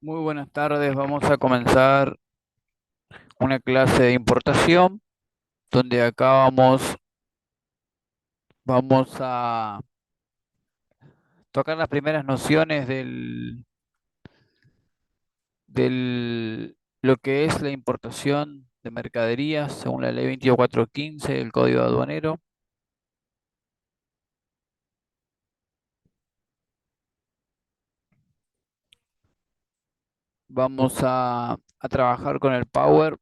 Muy buenas tardes, vamos a comenzar una clase de importación donde acá vamos a tocar las primeras nociones del lo que es la importación de mercaderías según la ley 2415 del Código Aduanero. Vamos a trabajar con el Power.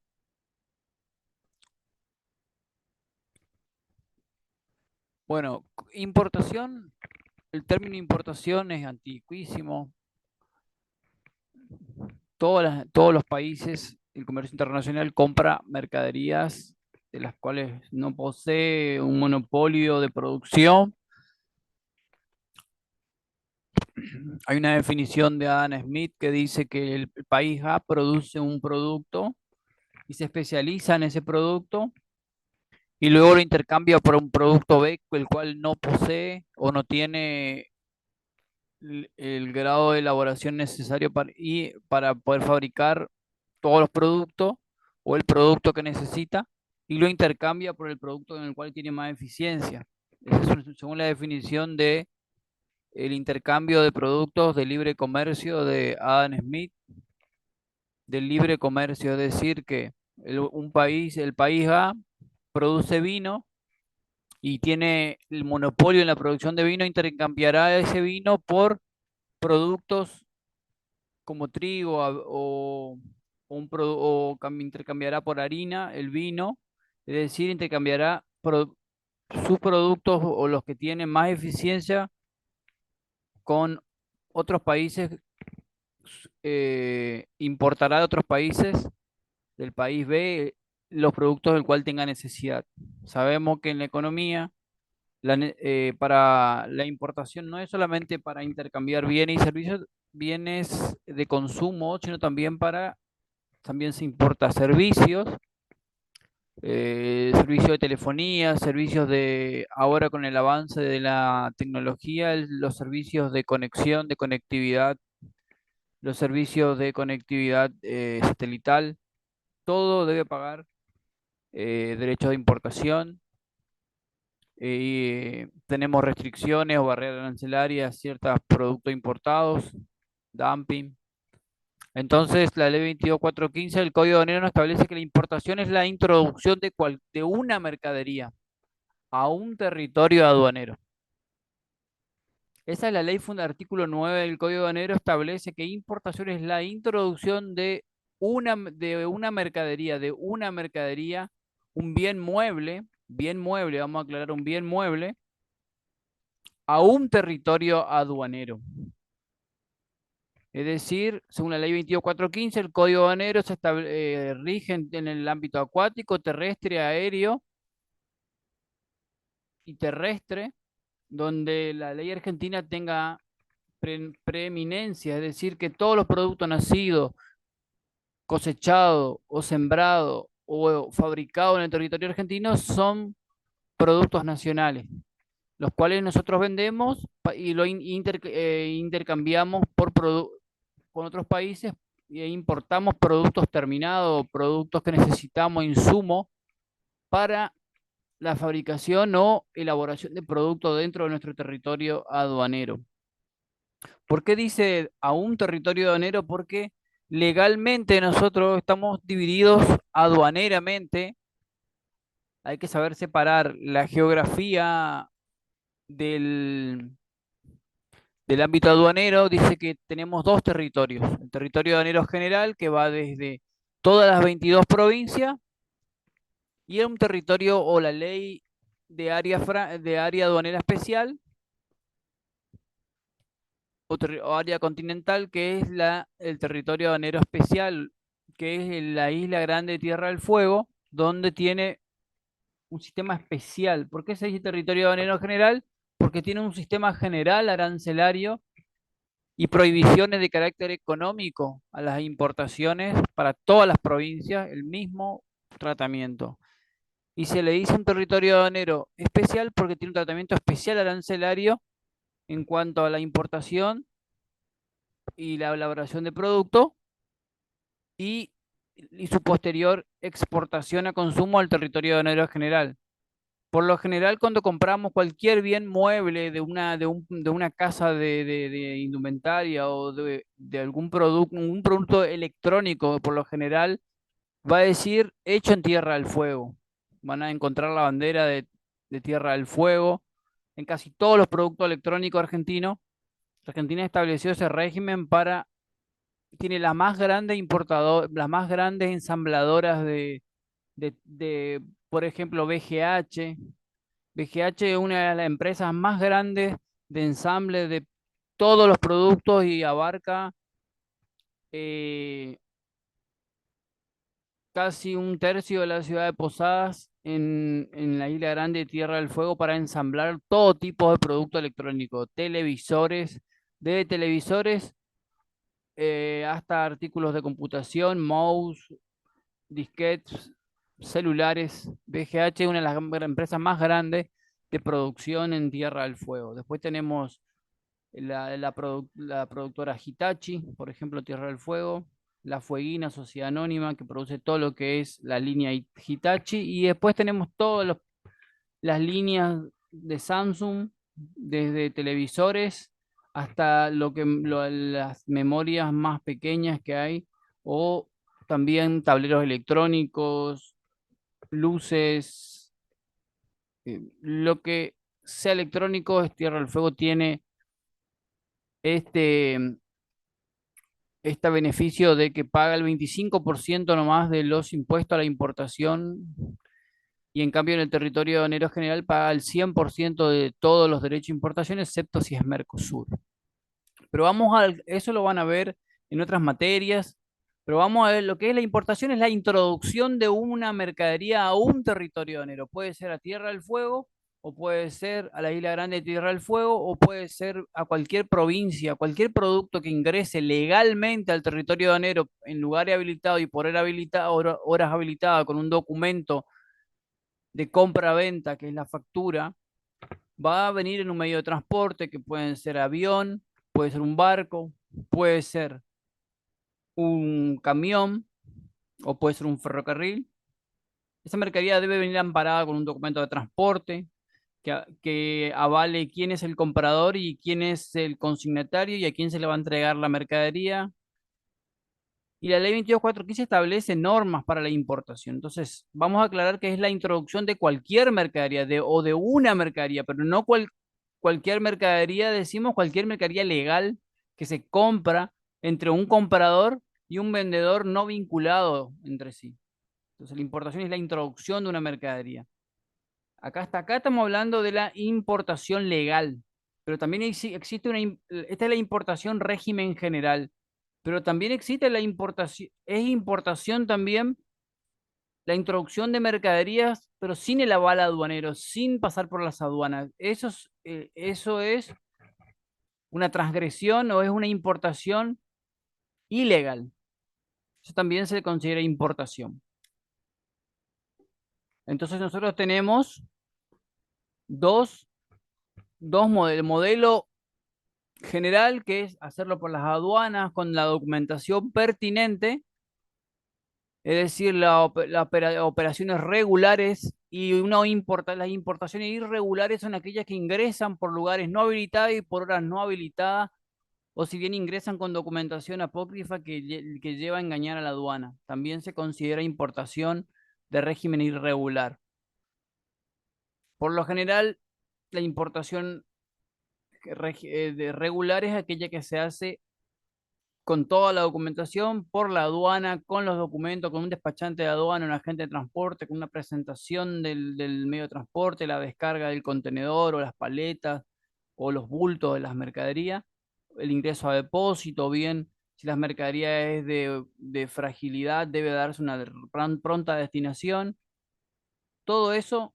Bueno, importación, el término importación es antiquísimo. Todos los países, el comercio internacional compra mercaderías de las cuales no posee un monopolio de producción. Hay una definición de Adam Smith que dice que el país A produce un producto y se especializa en ese producto y luego lo intercambia por un producto B, el cual no posee o no tiene el grado de elaboración necesario para poder fabricar todos los productos o el producto que necesita y lo intercambia por el producto en el cual tiene más eficiencia. Esa es según la definición de el intercambio de productos de libre comercio de Adam Smith, del libre comercio, es decir, que el país A produce vino y tiene el monopolio en la producción de vino, intercambiará ese vino por productos como trigo intercambiará por harina el vino, es decir, intercambiará sus productos o los que tienen más eficiencia con otros países, importará de otros países, del país B, los productos del cual tenga necesidad. Sabemos que en la economía, para la importación no es solamente para intercambiar bienes y servicios, bienes de consumo, sino también se importa servicios, servicios de telefonía, ahora con el avance de la tecnología, los servicios de conexión, de conectividad, los servicios de conectividad satelital, todo debe pagar derechos de importación. Tenemos restricciones o barreras arancelarias a ciertos productos importados, dumping. Entonces, la ley 22415 del Código Aduanero nos establece que la importación es la introducción de una mercadería a un territorio aduanero. Esa es la ley artículo 9 del Código Aduanero, establece que importación es la introducción de una mercadería, un bien mueble, vamos a aclarar, un bien mueble, a un territorio aduanero. Es decir, según la ley 22415, el Código Aduanero rige en el ámbito acuático, terrestre, aéreo y terrestre, donde la ley argentina tenga preeminencia, es decir, que todos los productos nacidos, cosechados o sembrados o fabricados en el territorio argentino son productos nacionales, los cuales nosotros vendemos y lo intercambiamos con otros países e importamos productos terminados, productos que necesitamos, insumos para la fabricación o elaboración de productos dentro de nuestro territorio aduanero. ¿Por qué dice a un territorio aduanero? Porque legalmente nosotros estamos divididos aduaneramente. Hay que saber separar la geografía del, del ámbito aduanero. Dice que tenemos dos territorios. El territorio aduanero general, que va desde todas las 22 provincias, y un territorio o la ley de área aduanera especial, o área continental, que es el territorio aduanero especial, que es la isla Grande de Tierra del Fuego, donde tiene un sistema especial. ¿Por qué se dice territorio aduanero general? Porque tiene un sistema general arancelario y prohibiciones de carácter económico a las importaciones para todas las provincias, el mismo tratamiento. Y se le dice un territorio aduanero especial porque tiene un tratamiento especial arancelario en cuanto a la importación y la elaboración de producto y, y su posterior exportación a consumo al territorio aduanero general. Por lo general, cuando compramos cualquier bien mueble de una casa de indumentaria o de algún producto, un producto electrónico, por lo general va a decir hecho en Tierra del Fuego. Van a encontrar la bandera de Tierra del Fuego en casi todos los productos electrónicos argentinos. Argentina estableció ese régimen para, tiene las más grandes las más grandes ensambladoras por ejemplo, BGH. BGH es una de las empresas más grandes de ensamble de todos los productos y abarca eh, casi un tercio de la ciudad de Posadas en la Isla Grande de Tierra del Fuego para ensamblar todo tipo de producto electrónico, televisores, de televisores hasta artículos de computación, mouse, disquetes, celulares. BGH es una de las empresas más grandes de producción en Tierra del Fuego. Después tenemos la productora Hitachi, por ejemplo, Tierra del Fuego, la Fueguina, Sociedad Anónima, que produce todo lo que es la línea Hitachi, y después tenemos todas las líneas de Samsung, desde televisores hasta las memorias más pequeñas que hay, o también tableros electrónicos, luces, lo que sea electrónico, Tierra del Fuego tiene este, este beneficio de que paga el 25% nomás de los impuestos a la importación y en cambio en el territorio aduanero general paga el 100% de todos los derechos de importación, excepto si es Mercosur. Pero eso lo van a ver en otras materias, pero vamos a ver lo que es la importación, es la introducción de una mercadería a un territorio aduanero. Puede ser a Tierra del Fuego, o puede ser a la Isla Grande de Tierra del Fuego, o puede ser a cualquier provincia, cualquier producto que ingrese legalmente al territorio aduanero en lugares habilitados y por horas habilitadas con un documento de compra-venta, que es la factura, va a venir en un medio de transporte que pueden ser avión, puede ser un barco, puede ser un camión o puede ser un ferrocarril. Esa mercadería debe venir amparada con un documento de transporte que avale quién es el comprador y quién es el consignatario y a quién se le va a entregar la mercadería. Y la ley 22415 establece normas para la importación. Entonces, vamos a aclarar que es la introducción de cualquier mercadería o de una mercadería, pero no cualquier mercadería, decimos cualquier mercadería legal que se compra entre un comprador y un vendedor no vinculado entre sí. Entonces, la importación es la introducción de una mercadería. Acá estamos hablando de la importación legal, pero también existe esta es la importación régimen general, pero también existe la importación, es importación también la introducción de mercaderías, pero sin el aval aduanero, sin pasar por las aduanas. Eso es una transgresión o es una importación ilegal. Eso también se considera importación. Entonces nosotros tenemos dos, dos modelos. Modelo general, que es hacerlo por las aduanas con la documentación pertinente, es decir, operaciones regulares y las importaciones irregulares son aquellas que ingresan por lugares no habilitados y por horas no habilitadas, o si bien ingresan con documentación apócrifa que lleva a engañar a la aduana. También se considera importación de régimen irregular. Por lo general, la importación regular es aquella que se hace con toda la documentación por la aduana, con los documentos, con un despachante de aduana, un agente de transporte, con una presentación del medio de transporte, la descarga del contenedor o las paletas o los bultos de las mercaderías, el ingreso a depósito, o bien si las mercaderías es de fragilidad, debe darse una pronta destinación. Todo eso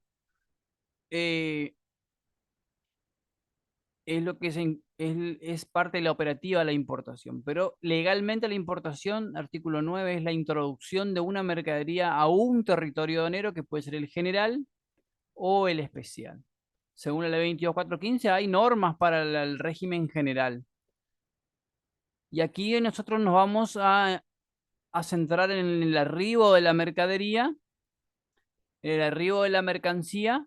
eh, es lo que es parte de la operativa de la importación. Pero legalmente la importación, artículo 9 es la introducción de una mercadería a un territorio aduanero que puede ser el general o el especial. Según la ley 22415 hay normas para el régimen general. Y aquí nosotros nos vamos a centrar en el arribo de la mercadería, el arribo de la mercancía,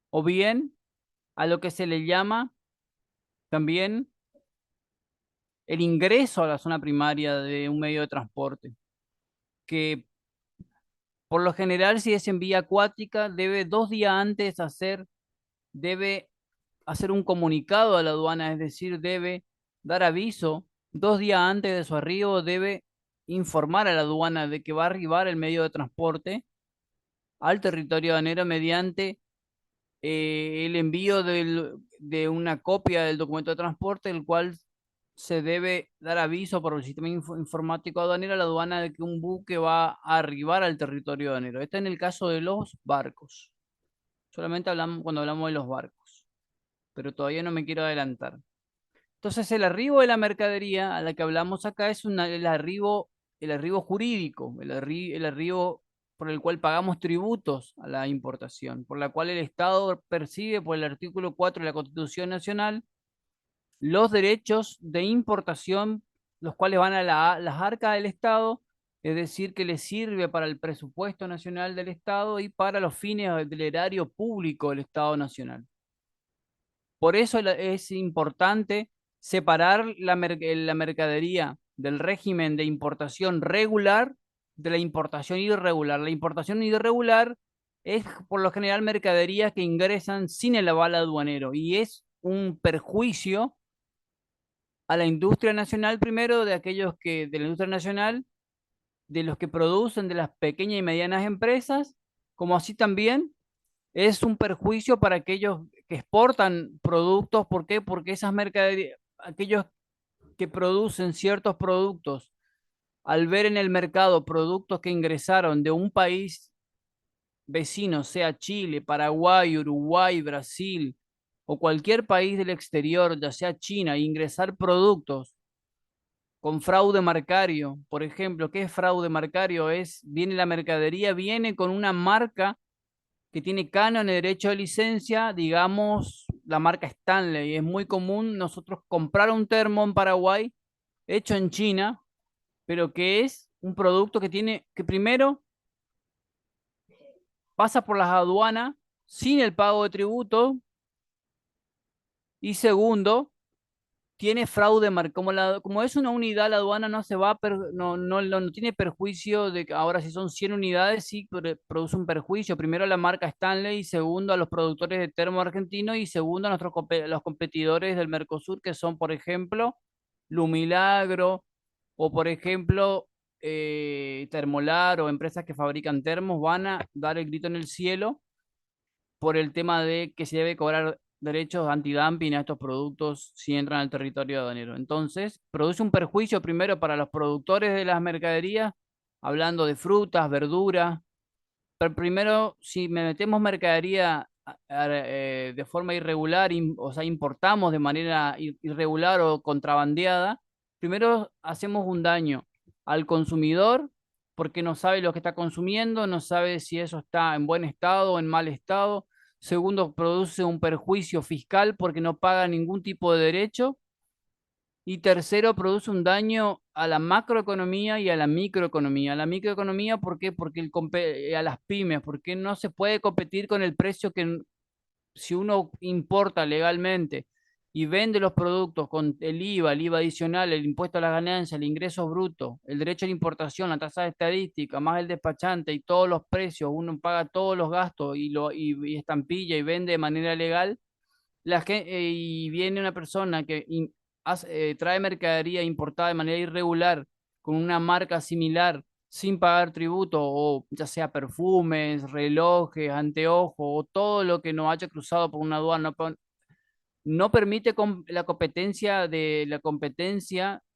o bien a lo que se le llama también el ingreso a la zona primaria de un medio de transporte, que por lo general, si es en vía acuática, debe 2 días antes debe hacer un comunicado a la aduana, es decir, debe dar aviso 2 días antes de su arribo, debe informar a la aduana de que va a arribar el medio de transporte al territorio aduanero mediante el envío de una copia del documento de transporte, el cual se debe dar aviso por el sistema informático aduanero a la aduana de que un buque va a arribar al territorio aduanero. Esto en el caso de los barcos. Solamente hablamos cuando hablamos de los barcos, pero todavía no me quiero adelantar. Entonces, el arribo de la mercadería a la que hablamos acá es el arribo jurídico, el arribo por el cual pagamos tributos a la importación, por la cual el Estado percibe por el artículo 4 de la Constitución Nacional los derechos de importación, los cuales van a las arcas del Estado, es decir, que le sirve para el presupuesto nacional del Estado y para los fines del erario público del Estado Nacional. Por eso es importante separar la mercadería del régimen de importación regular de la importación irregular. La importación irregular es por lo general mercaderías que ingresan sin el aval aduanero y es un perjuicio a la industria nacional primero de aquellos que de la industria nacional, de los que producen, de las pequeñas y medianas empresas, como así también es un perjuicio para aquellos que exportan productos. ¿Por qué? Porque esas mercaderías, aquellos que producen ciertos productos, al ver en el mercado productos que ingresaron de un país vecino, sea Chile, Paraguay, Uruguay, Brasil o cualquier país del exterior, ya sea China, ingresar productos con fraude marcario. Por ejemplo, ¿qué es fraude marcario? Viene la mercadería, viene con una marca que tiene canon de derecho de licencia, digamos, la marca Stanley. Es muy común nosotros comprar un termo en Paraguay hecho en China, pero que es un producto que primero pasa por las aduanas sin el pago de tributo y segundo tiene fraude como es una unidad, la aduana no se va, no tiene perjuicio de que ahora si son 100 unidades, sí produce un perjuicio. Primero a la marca Stanley, y segundo a los productores de termo argentino, y segundo a los competidores del Mercosur, que son, por ejemplo, Lumilagro, o por ejemplo, Termolar, o empresas que fabrican termos, van a dar el grito en el cielo por el tema de que se debe cobrar derechos antidumping a estos productos si entran al territorio aduanero. Entonces, produce un perjuicio primero para los productores de las mercaderías, hablando de frutas, verduras. Pero primero, si metemos mercadería de forma irregular, o sea, importamos de manera irregular o contrabandeada, primero hacemos un daño al consumidor porque no sabe lo que está consumiendo, no sabe si eso está en buen estado o en mal estado. Segundo, produce un perjuicio fiscal porque no paga ningún tipo de derecho. Y tercero, produce un daño a la macroeconomía y a la microeconomía. A la microeconomía, ¿por qué? Porque a las pymes, porque no se puede competir con el precio que si uno importa legalmente y vende los productos con el IVA adicional, el impuesto a las ganancias, el ingreso bruto, el derecho a la importación, la tasa de estadística, más el despachante y todos los precios, uno paga todos los gastos y estampilla y vende de manera legal y viene una persona que trae mercadería importada de manera irregular con una marca similar sin pagar tributo, o ya sea perfumes, relojes, anteojos, o todo lo que no haya cruzado por una aduana, no permite la competencia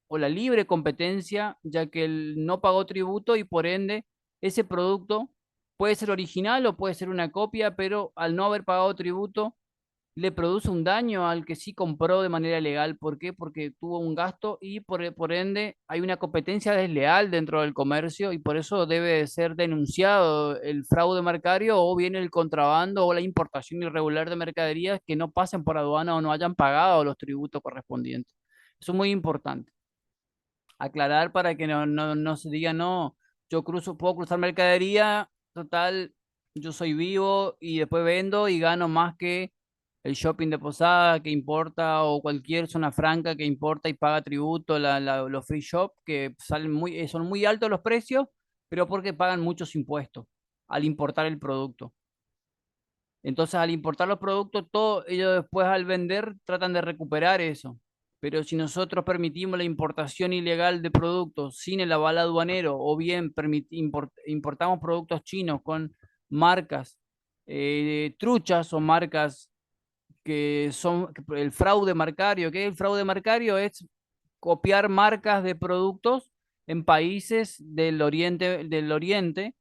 o la libre competencia, ya que él no pagó tributo y por ende ese producto puede ser original o puede ser una copia, pero al no haber pagado tributo le produce un daño al que sí compró de manera legal. ¿Por qué? Porque tuvo un gasto y por ende hay una competencia desleal dentro del comercio y por eso debe de ser denunciado el fraude marcario o bien el contrabando o la importación irregular de mercaderías que no pasen por aduana o no hayan pagado los tributos correspondientes. Eso es muy importante. aclarar para que no se diga, no, yo puedo cruzar mercadería, total, yo soy vivo y después vendo y gano más que el shopping de Posada que importa o cualquier zona franca que importa y paga tributo, los free shop que salen son muy altos los precios, pero porque pagan muchos impuestos al importar el producto. Entonces, al importar los productos, todo, ellos después al vender tratan de recuperar eso. Pero si nosotros permitimos la importación ilegal de productos sin el aval aduanero o bien importamos productos chinos con marcas truchas o marcas que son el fraude marcario, ¿qué es el fraude marcario? Es copiar marcas de productos en países del oriente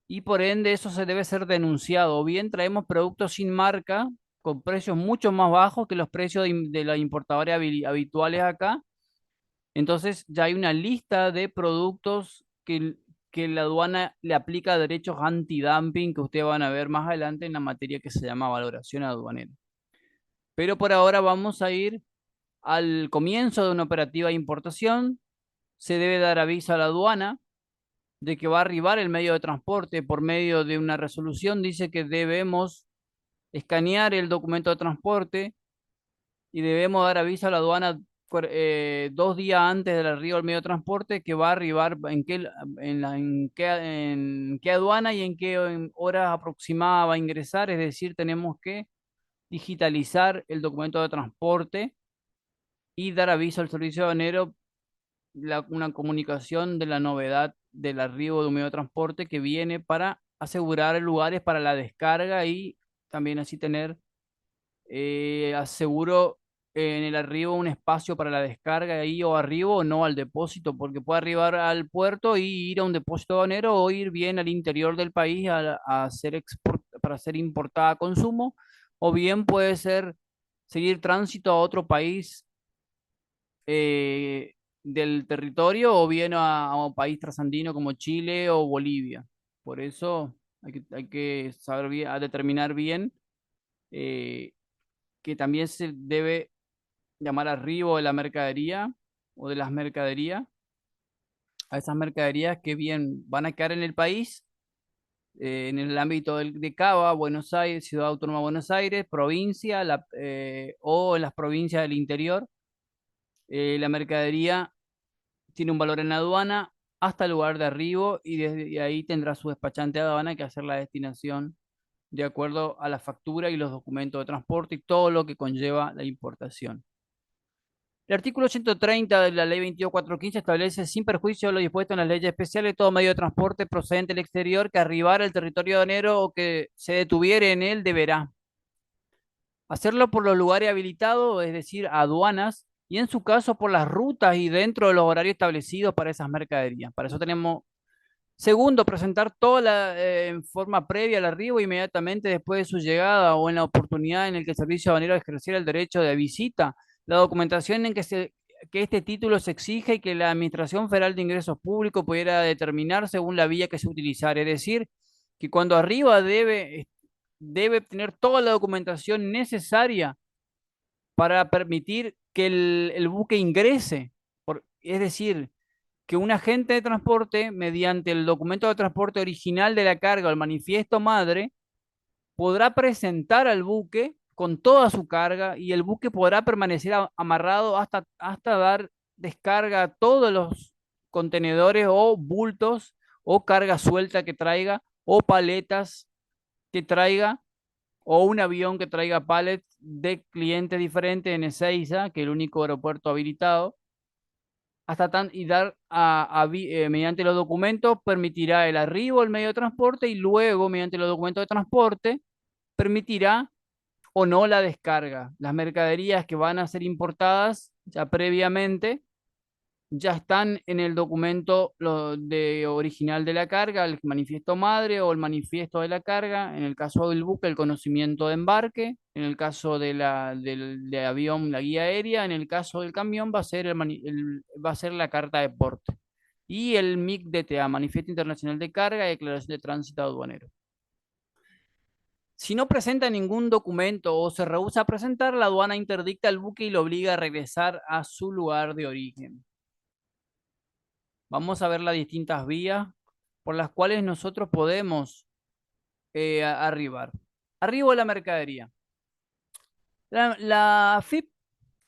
y por ende eso se debe ser denunciado. O bien traemos productos sin marca con precios mucho más bajos que los precios de los importadores habituales acá. Entonces ya hay una lista de productos que la aduana le aplica derechos antidumping que ustedes van a ver más adelante en la materia que se llama valoración aduanera. Pero por ahora vamos a ir al comienzo de una operativa de importación. Se debe dar aviso a la aduana de que va a arribar el medio de transporte por medio de una resolución. Dice que debemos escanear el documento de transporte y debemos dar aviso a la aduana 2 días antes del arribo del medio de transporte que va a arribar en qué aduana y en qué horas aproximadas va a ingresar. Es decir, tenemos que digitalizar el documento de transporte y dar aviso al servicio aduanero una comunicación de la novedad del arribo de un medio de transporte que viene para asegurar lugares para la descarga y también así tener aseguro en el arribo un espacio para la descarga ahí o arribo o no al depósito, porque puede arribar al puerto y ir a un depósito aduanero o ir bien al interior del país a para ser importada a consumo, o bien puede ser seguir tránsito a otro país eh, del territorio o bien a un país trasandino como Chile o Bolivia. Por eso hay que saber bien, a determinar bien eh, que también se debe llamar arribo de la mercadería o de las mercaderías, a esas mercaderías que bien van a quedar en el país, en el ámbito de Cava, Buenos Aires, Ciudad Autónoma de Buenos Aires, provincia o en las provincias del interior. La mercadería tiene un valor en la aduana hasta el lugar de arribo y desde ahí tendrá su despachante de aduana que hacer la destinación de acuerdo a la factura y los documentos de transporte y todo lo que conlleva la importación. El artículo 130 de la ley 22415 establece, sin perjuicio de lo dispuesto en las leyes especiales, todo medio de transporte procedente del exterior que arribara al territorio aduanero o que se detuviere en él deberá hacerlo por los lugares habilitados, es decir, aduanas, y en su caso por las rutas y dentro de los horarios establecidos para esas mercaderías. Para eso tenemos, segundo, presentar toda en forma previa al arribo, inmediatamente después de su llegada o en la oportunidad en el que el servicio aduanero ejerciera el derecho de visita, la documentación en que este título se exige y que la Administración Federal de Ingresos Públicos pudiera determinar según la vía que se utilizara. Es decir, que cuando arriba debe tener toda la documentación necesaria para permitir que el buque ingrese. Es decir, que un agente de transporte, mediante el documento de transporte original de la carga o el manifiesto madre, podrá presentar al buque con toda su carga y el buque podrá permanecer amarrado hasta dar descarga a todos los contenedores o bultos o carga suelta que traiga o paletas que traiga o un avión que traiga pallets de clientes diferentes en Ezeiza, que es el único aeropuerto habilitado, y dar mediante los documentos permitirá el arribo del medio de transporte y luego mediante los documentos de transporte permitirá o no la descarga. Las mercaderías que van a ser importadas ya previamente ya están en el documento original de la carga, el manifiesto madre o el manifiesto de la carga, en el caso del buque, el conocimiento de embarque, en el caso de avión, la guía aérea, en el caso del camión va a ser, va a ser la carta de porte. Y el MIC-DTA, Manifiesto Internacional de Carga y Declaración de Tránsito Aduanero. Si no presenta ningún documento o se rehúsa a presentar, la aduana interdicta el buque y lo obliga a regresar a su lugar de origen. Vamos a ver las distintas vías por las cuales nosotros podemos arribar. Arribo de la mercadería. La FIP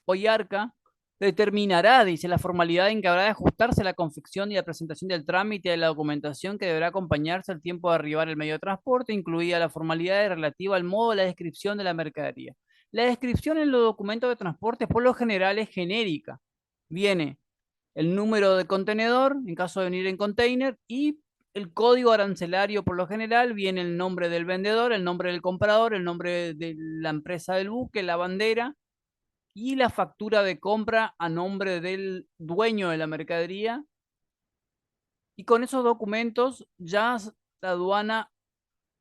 o IARCA determinará, dice, la formalidad en que habrá de ajustarse la confección y la presentación del trámite de la documentación que deberá acompañarse al tiempo de arribar el medio de transporte, incluida la formalidad relativa al modo de la descripción de la mercadería. La descripción en los documentos de transporte por lo general es genérica. Viene el número de contenedor, en caso de venir en container, y el código arancelario por lo general, viene el nombre del vendedor, el nombre del comprador, el nombre de la empresa del buque, la bandera y la factura de compra a nombre del dueño de la mercadería. Y con esos documentos ya la aduana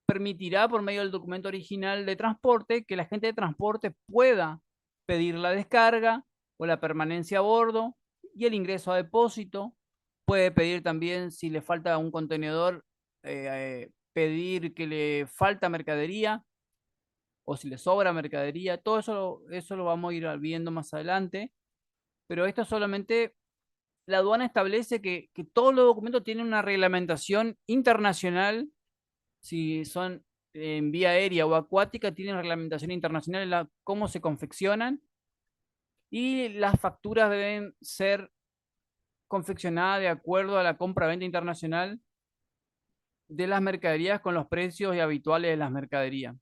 permitirá por medio del documento original de transporte que la gente de transporte pueda pedir la descarga o la permanencia a bordo y el ingreso a depósito. Puede pedir también, si le falta un contenedor, pedir que le falta mercadería o si le sobra mercadería. Todo eso lo vamos a ir viendo más adelante. Pero esto solamente la aduana establece que todos los documentos tienen una reglamentación internacional. Si son en vía aérea o acuática, tienen reglamentación internacional en cómo se confeccionan y las facturas deben ser confeccionadas de acuerdo a la compra-venta internacional de las mercaderías con los precios y habituales de las mercaderías.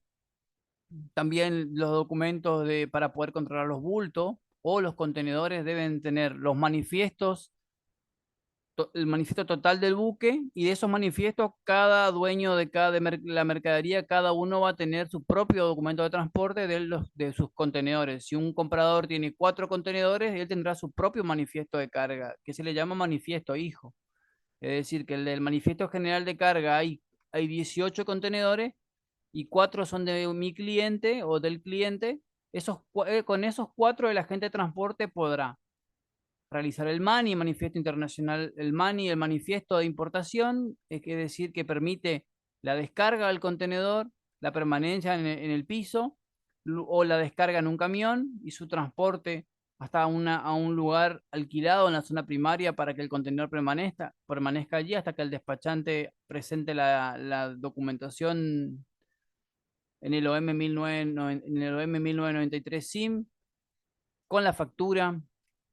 También los documentos para poder controlar los bultos o los contenedores deben tener los manifiestos, el manifiesto total del buque, y de esos manifiestos cada dueño de la mercadería, cada uno va a tener su propio documento de transporte de sus contenedores. Si un comprador tiene 4 contenedores, él tendrá su propio manifiesto de carga, que se le llama manifiesto hijo. Es decir, que el del manifiesto general de carga hay 18 contenedores y 4 son de mi cliente o del cliente. Con esos 4 el agente de transporte podrá realizar el MANI, el Manifiesto Internacional, el MANI, el Manifiesto de Importación, es decir, que permite la descarga del contenedor, la permanencia en el piso o la descarga en un camión y su transporte hasta a un lugar alquilado en la zona primaria para que el contenedor permanezca allí hasta que el despachante presente la documentación en el OM 1993 SIM con la factura,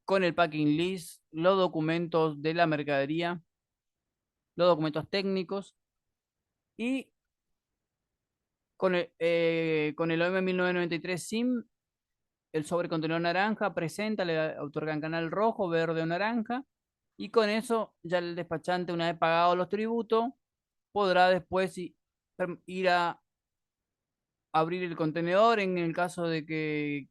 con el packing list, los documentos de la mercadería, los documentos técnicos y con el OM 1993 SIM, el sobrecontenedor naranja presenta, le otorgan canal rojo, verde o naranja y con eso ya el despachante, una vez pagados los tributos, podrá después ir a abrir el contenedor en el caso de que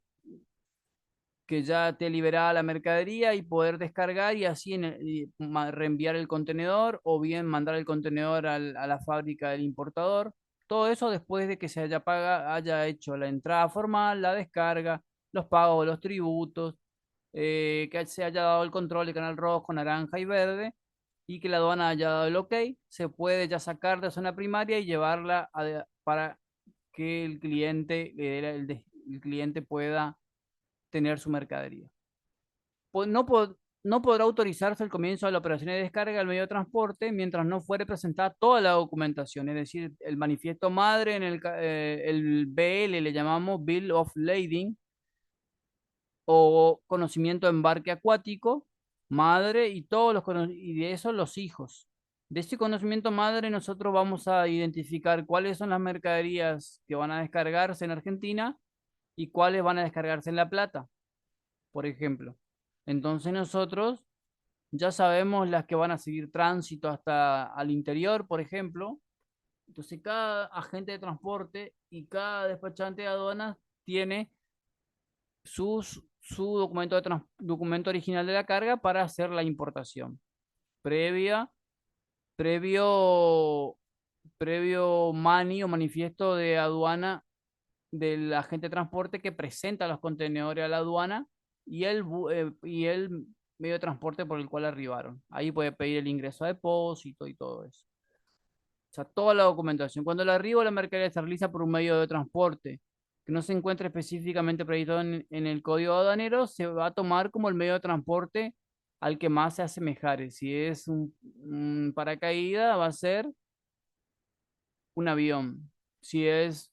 ya te liberada la mercadería y poder descargar y así reenviar el contenedor o bien mandar el contenedor a la fábrica del importador. Todo eso después de que se haya hecho la entrada formal, la descarga, los pagos de los tributos, que se haya dado el control de canal rojo, naranja y verde y que la aduana haya dado el OK, se puede ya sacar de zona primaria y llevarla para que el cliente pueda tener su mercadería. No podrá autorizarse el comienzo de la operación de descarga del medio de transporte mientras no fuere presentada toda la documentación, es decir, el manifiesto madre, el BL le llamamos Bill of Lading o conocimiento de embarque acuático, madre y y de eso los hijos. De ese conocimiento madre nosotros vamos a identificar cuáles son las mercaderías que van a descargarse en Argentina y cuáles van a descargarse en La Plata, por ejemplo. Entonces nosotros ya sabemos las que van a seguir tránsito hasta al interior, por ejemplo. Entonces cada agente de transporte y cada despachante de aduanas tiene su documento original de la carga para hacer la importación. Previa, previo, previo mani o manifiesto de aduana del agente de transporte que presenta los contenedores a la aduana y el medio de transporte por el cual arribaron. Ahí puede pedir el ingreso a depósito y todo eso. O sea, toda la documentación. Cuando el arribo de la mercadería se realiza por un medio de transporte que no se encuentre específicamente previsto en el código aduanero, se va a tomar como el medio de transporte al que más se asemejare. Si es un paracaídas, va a ser un avión. Si es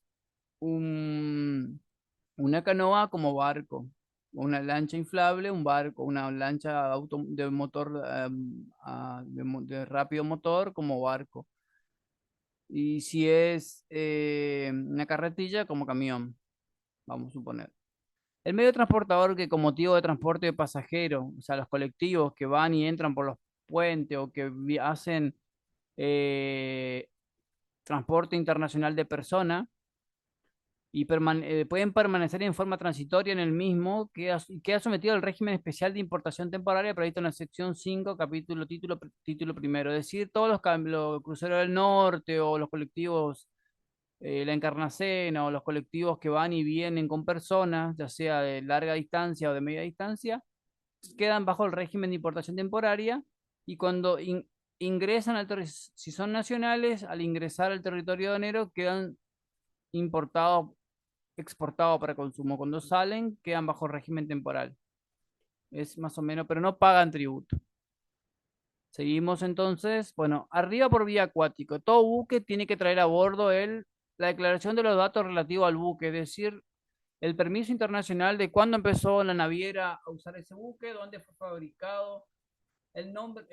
un, una canoa, como barco. Una lancha inflable, un barco. Una lancha de motor, de rápido motor, como barco. Y si es una carretilla, como camión, vamos a suponer. El medio transportador que con motivo de transporte de pasajeros, o sea, los colectivos que van y entran por los puentes o que hacen eh, transporte internacional de personas y pueden permanecer en forma transitoria en el mismo, queda sometido al régimen especial de importación temporaria previsto en la sección 5 capítulo, título primero. Es decir, todos los cruceros del norte o los colectivos la Encarnacena o los colectivos que van y vienen con personas, ya sea de larga distancia o de media distancia, quedan bajo el régimen de importación temporaria y cuando ingresan al territorio, si son nacionales, al ingresar al territorio aduanero quedan importados, exportados para consumo. Cuando salen, quedan bajo régimen temporal. Es más o menos, pero no pagan tributo. Seguimos entonces, bueno, arriba por vía acuático. Todo buque tiene que traer a bordo la declaración de los datos relativos al buque, es decir, el permiso internacional de cuándo empezó la naviera a usar ese buque, dónde fue fabricado, el nombre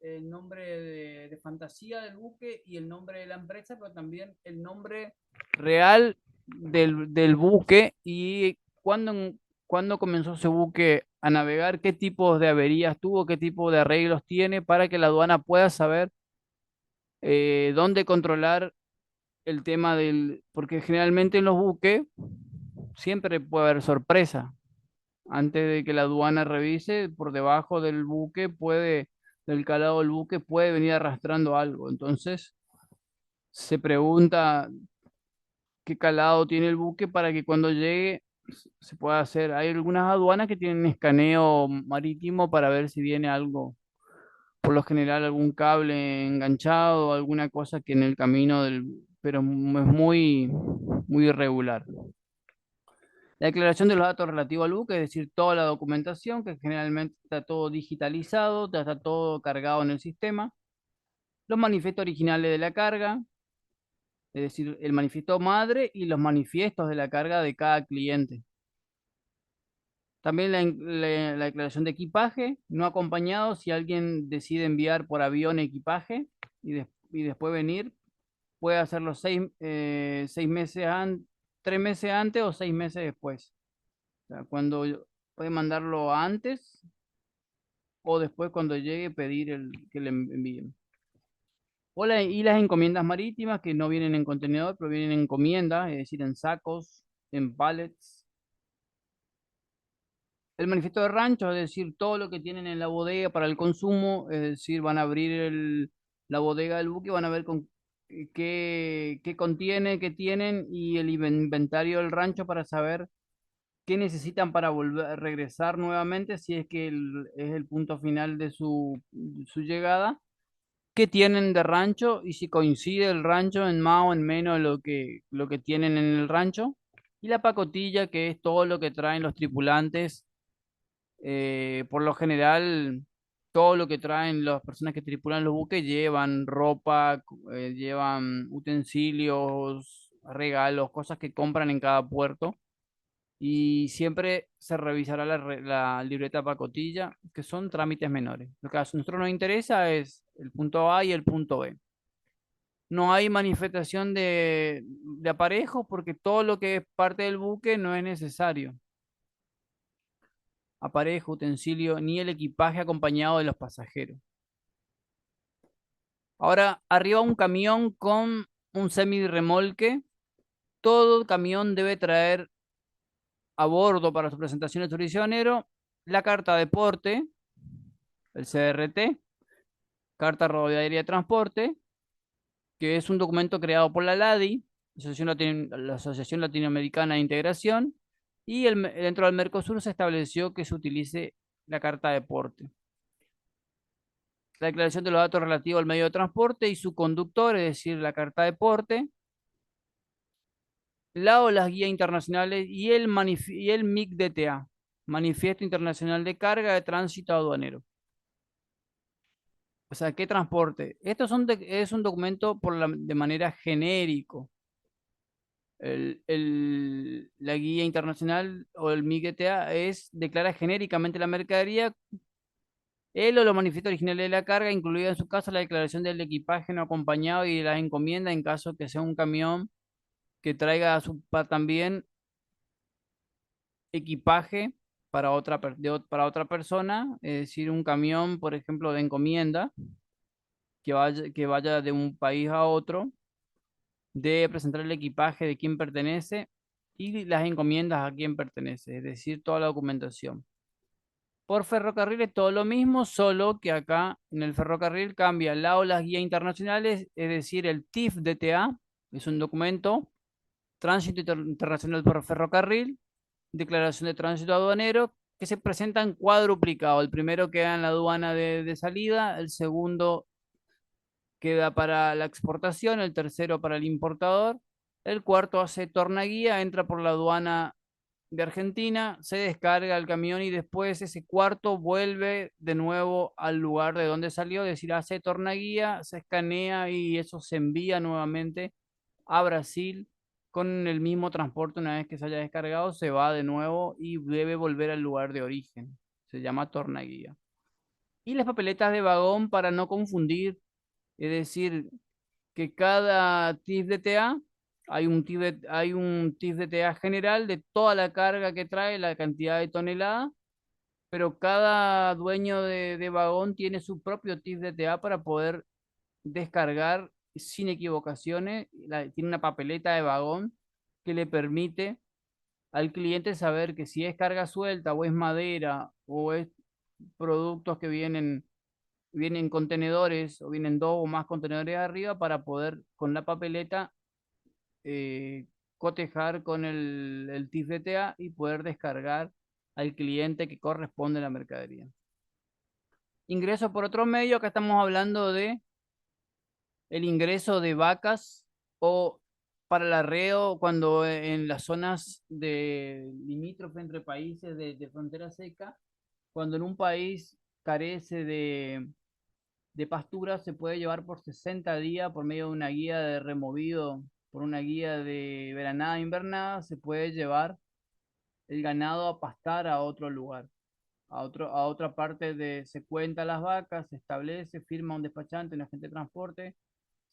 de fantasía del buque y el nombre de la empresa, pero también el nombre real del buque y cuándo comenzó ese buque a navegar, qué tipos de averías tuvo, qué tipo de arreglos tiene para que la aduana pueda saber dónde controlar el tema porque generalmente en los buques siempre puede haber sorpresa. Antes de que la aduana revise, por debajo del buque del calado del buque puede venir arrastrando algo. Entonces se pregunta qué calado tiene el buque para que cuando llegue se pueda hacer. Hay algunas aduanas que tienen escaneo marítimo para ver si viene algo, por lo general algún cable enganchado, alguna cosa que en el camino pero es muy irregular. La declaración de los datos relativos al buque, es decir, toda la documentación, que generalmente está todo digitalizado, ya está todo cargado en el sistema. Los manifiestos originales de la carga, es decir, el manifiesto madre y los manifiestos de la carga de cada cliente. También la declaración de equipaje, no acompañado si alguien decide enviar por avión equipaje y después venir, puede hacerlo 6 meses antes, 3 meses antes o 6 meses después. O sea, puede mandarlo antes o después cuando llegue pedir que le envíen. Y las encomiendas marítimas que no vienen en contenedor, pero vienen en encomiendas, es decir, en sacos, en pallets. El manifiesto de rancho, es decir, todo lo que tienen en la bodega para el consumo, es decir, van a abrir la bodega del buque, van a ver qué contiene, qué tienen y el inventario del rancho para saber qué necesitan para volver a regresar nuevamente, si es que es el punto final de su llegada, qué tienen de rancho y si coincide el rancho en más o en menos lo que tienen en el rancho. Y la pacotilla, que es todo lo que traen los tripulantes. Por lo general, todo lo que traen las personas que tripulan los buques llevan ropa, llevan utensilios, regalos, cosas que compran en cada puerto y siempre se revisará la libreta pacotilla, que son trámites menores. Lo que a nosotros nos interesa es el punto A y el punto B. No hay manifestación de aparejos porque todo lo que es parte del buque no es necesario. Aparejo, utensilio, ni el equipaje acompañado de los pasajeros. Ahora, arriba un camión con un semirremolque. Todo camión debe traer a bordo para su presentación de prisionero la carta de porte, el CRT, Carta Rodoviaria de Transporte, que es un documento creado por la LADI, la Asociación Latinoamericana de Integración, y dentro del Mercosur se estableció que se utilice la carta de porte. La declaración de los datos relativos al medio de transporte y su conductor, es decir, la carta de porte, la o las guías internacionales y el MIC DTA. Manifiesto Internacional de Carga de Tránsito Aduanero. O sea, ¿qué transporte? Esto es un documento de manera genérico. La guía internacional o el MIGTA declara genéricamente la mercadería. Él o los manifiestos originales de la carga, incluida en su caso la declaración del equipaje no acompañado y de la encomienda en caso que sea un camión que traiga también equipaje para para otra persona, es decir, un camión, por ejemplo, de encomienda que vaya de un país a otro, debe presentar el equipaje de quién pertenece y las encomiendas a quién pertenece, es decir, toda la documentación. Por ferrocarril es todo lo mismo, solo que acá en el ferrocarril cambia al lado las guías internacionales, es decir, el TIF-DTA, es un documento, Tránsito Internacional por Ferrocarril, Declaración de Tránsito Aduanero, que se presentan cuadruplicado. El primero queda en la aduana de salida, el segundo queda para la exportación, el tercero para el importador, el cuarto hace tornaguía, entra por la aduana de Argentina, se descarga el camión y después ese cuarto vuelve de nuevo al lugar de donde salió, es decir, hace tornaguía, se escanea y eso se envía nuevamente a Brasil con el mismo transporte. Una vez que se haya descargado, se va de nuevo y debe volver al lugar de origen. Se llama tornaguía. Y las papeletas de vagón para no confundir, es decir, que cada TIF de TA, hay un TIF de TA general de toda la carga que trae, la cantidad de toneladas, pero cada dueño de vagón tiene su propio TIF de TA para poder descargar sin equivocaciones. Tiene una papeleta de vagón que le permite al cliente saber que si es carga suelta o es madera o es productos que vienen contenedores o vienen dos o más contenedores arriba para poder con la papeleta eh, cotejar con el TIF-DTA y poder descargar al cliente que corresponde a la mercadería. Ingreso por otro medio, acá estamos hablando de el ingreso de vacas o para el arreo cuando en las zonas de limítrofe entre países de frontera seca, cuando en un país carece de pastura, se puede llevar por 60 días por medio de una guía de removido, por una guía de veranada invernada, se puede llevar el ganado a pastar a otro lugar, a otra parte se cuenta las vacas, se establece, firma un despachante, un agente de transporte,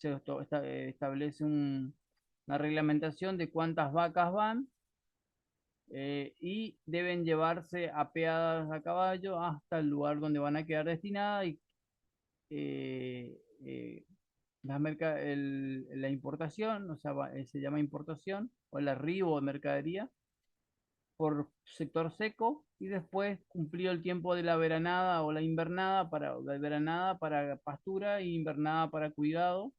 establece una reglamentación de cuántas vacas van y deben llevarse apeadas a caballo hasta el lugar donde van a quedar destinadas y eh, eh, la importación, o sea, se llama importación o el arribo de mercadería por sector seco y después cumplió el tiempo de la veranada o la invernada la veranada para pastura y invernada para cuidado.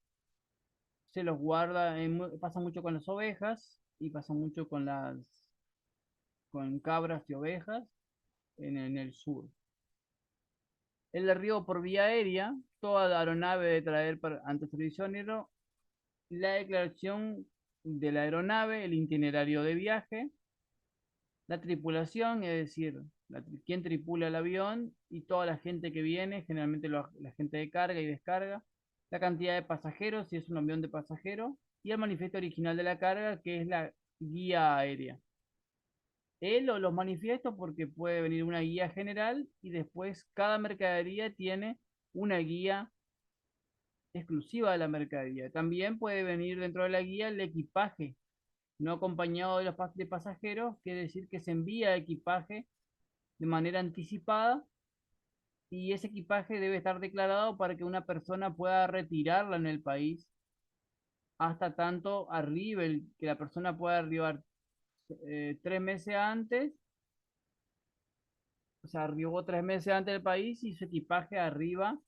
Se los guarda, pasa mucho con las ovejas y pasa mucho con cabras y ovejas en el sur. El arribo por vía aérea, toda la aeronave de traer ante servicio aéreo, la declaración de la aeronave, el itinerario de viaje, la tripulación, es decir, quién tripula el avión y toda la gente que viene, generalmente la gente de carga y descarga, la cantidad de pasajeros, si es un avión de pasajeros, y el manifiesto original de la carga, que es la guía aérea. Él o los manifiestos porque puede venir una guía general y después cada mercadería tiene una guía exclusiva de la mercadería. También puede venir dentro de la guía el equipaje no acompañado de los de pasajeros, quiere decir que se envía equipaje de manera anticipada y ese equipaje debe estar declarado para que una persona pueda retirarla en el país hasta tanto arribe, que la persona pueda arribar 3 meses antes, o sea, arribó 3 meses antes del país y su equipaje arriba,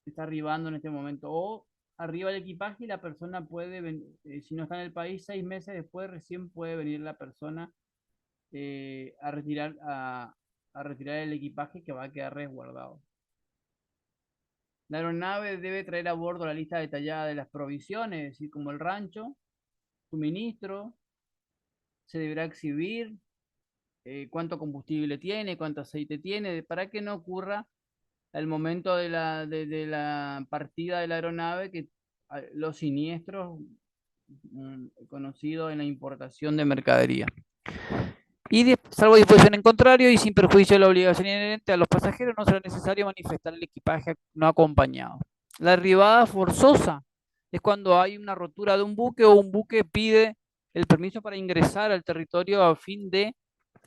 está arribando en este momento, o arriba el equipaje y la persona puede venir, si no está en el país, 6 meses después recién puede venir la persona a retirar el equipaje que va a quedar resguardado. La aeronave debe traer a bordo la lista detallada de las provisiones, es decir, como el rancho, suministro, se deberá exhibir cuánto combustible tiene, cuánto aceite tiene, para que no ocurra al momento de la partida de la aeronave que los siniestros conocidos en la importación de mercadería. Salvo disposición en contrario y sin perjuicio de la obligación inherente a los pasajeros, no será necesario manifestar el equipaje no acompañado. La arribada forzosa es cuando hay una rotura de un buque o un buque pide el permiso para ingresar al territorio a fin de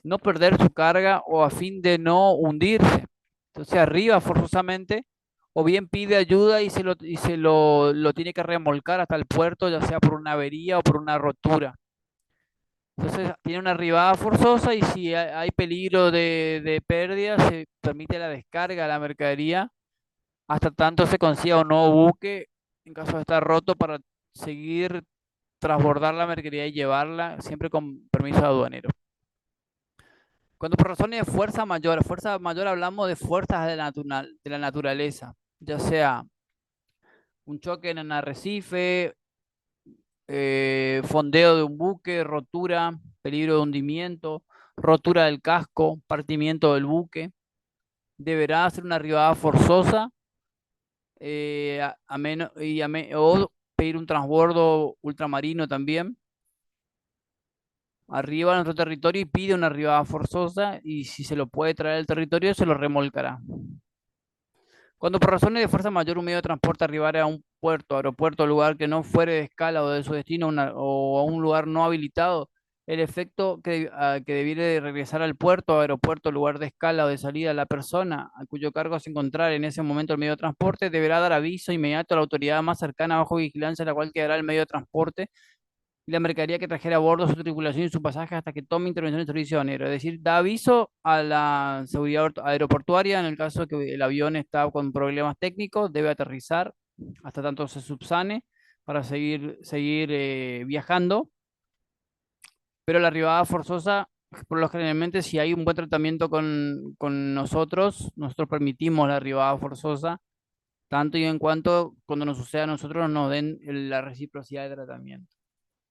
no perder su carga o a fin de no hundirse. Entonces arriba forzosamente o bien pide ayuda y lo tiene que remolcar hasta el puerto, ya sea por una avería o por una rotura. Entonces tiene una arribada forzosa y si hay peligro de pérdida, se permite la descarga de la mercadería hasta tanto se consiga un nuevo buque en caso de estar roto para seguir transbordar la mercadería y llevarla siempre con permiso de aduanero. Cuando por razones de fuerza mayor hablamos de fuerzas de la naturaleza, ya sea un choque en un arrecife, fondeo de un buque, rotura, peligro de hundimiento, rotura del casco, partimiento del buque. Deberá hacer una arribada forzosa o pedir un transbordo ultramarino también. Arriba a nuestro territorio y pide una arribada forzosa y si se lo puede traer al territorio se lo remolcará. Cuando por razones de fuerza mayor un medio de transporte arribare a un puerto, aeropuerto, lugar que no fuere de escala o de su destino o a un lugar no habilitado, el efecto que debiere de regresar al puerto, aeropuerto, lugar de escala o de salida, la persona a cuyo cargo se encontrar en ese momento el medio de transporte deberá dar aviso inmediato a la autoridad más cercana bajo vigilancia, la cual quedará el medio de transporte y la mercadería que trajera a bordo, su tripulación y su pasaje hasta que tome intervención el servicio aéreo. Es decir, da aviso a la seguridad aeroportuaria en el caso de que el avión está con problemas técnicos, debe aterrizar hasta tanto se subsane para seguir viajando. Pero la arribada forzosa, por lo generalmente, si hay un buen tratamiento con nosotros permitimos la arribada forzosa, tanto y en cuanto cuando nos suceda a nosotros nos den la reciprocidad de tratamiento.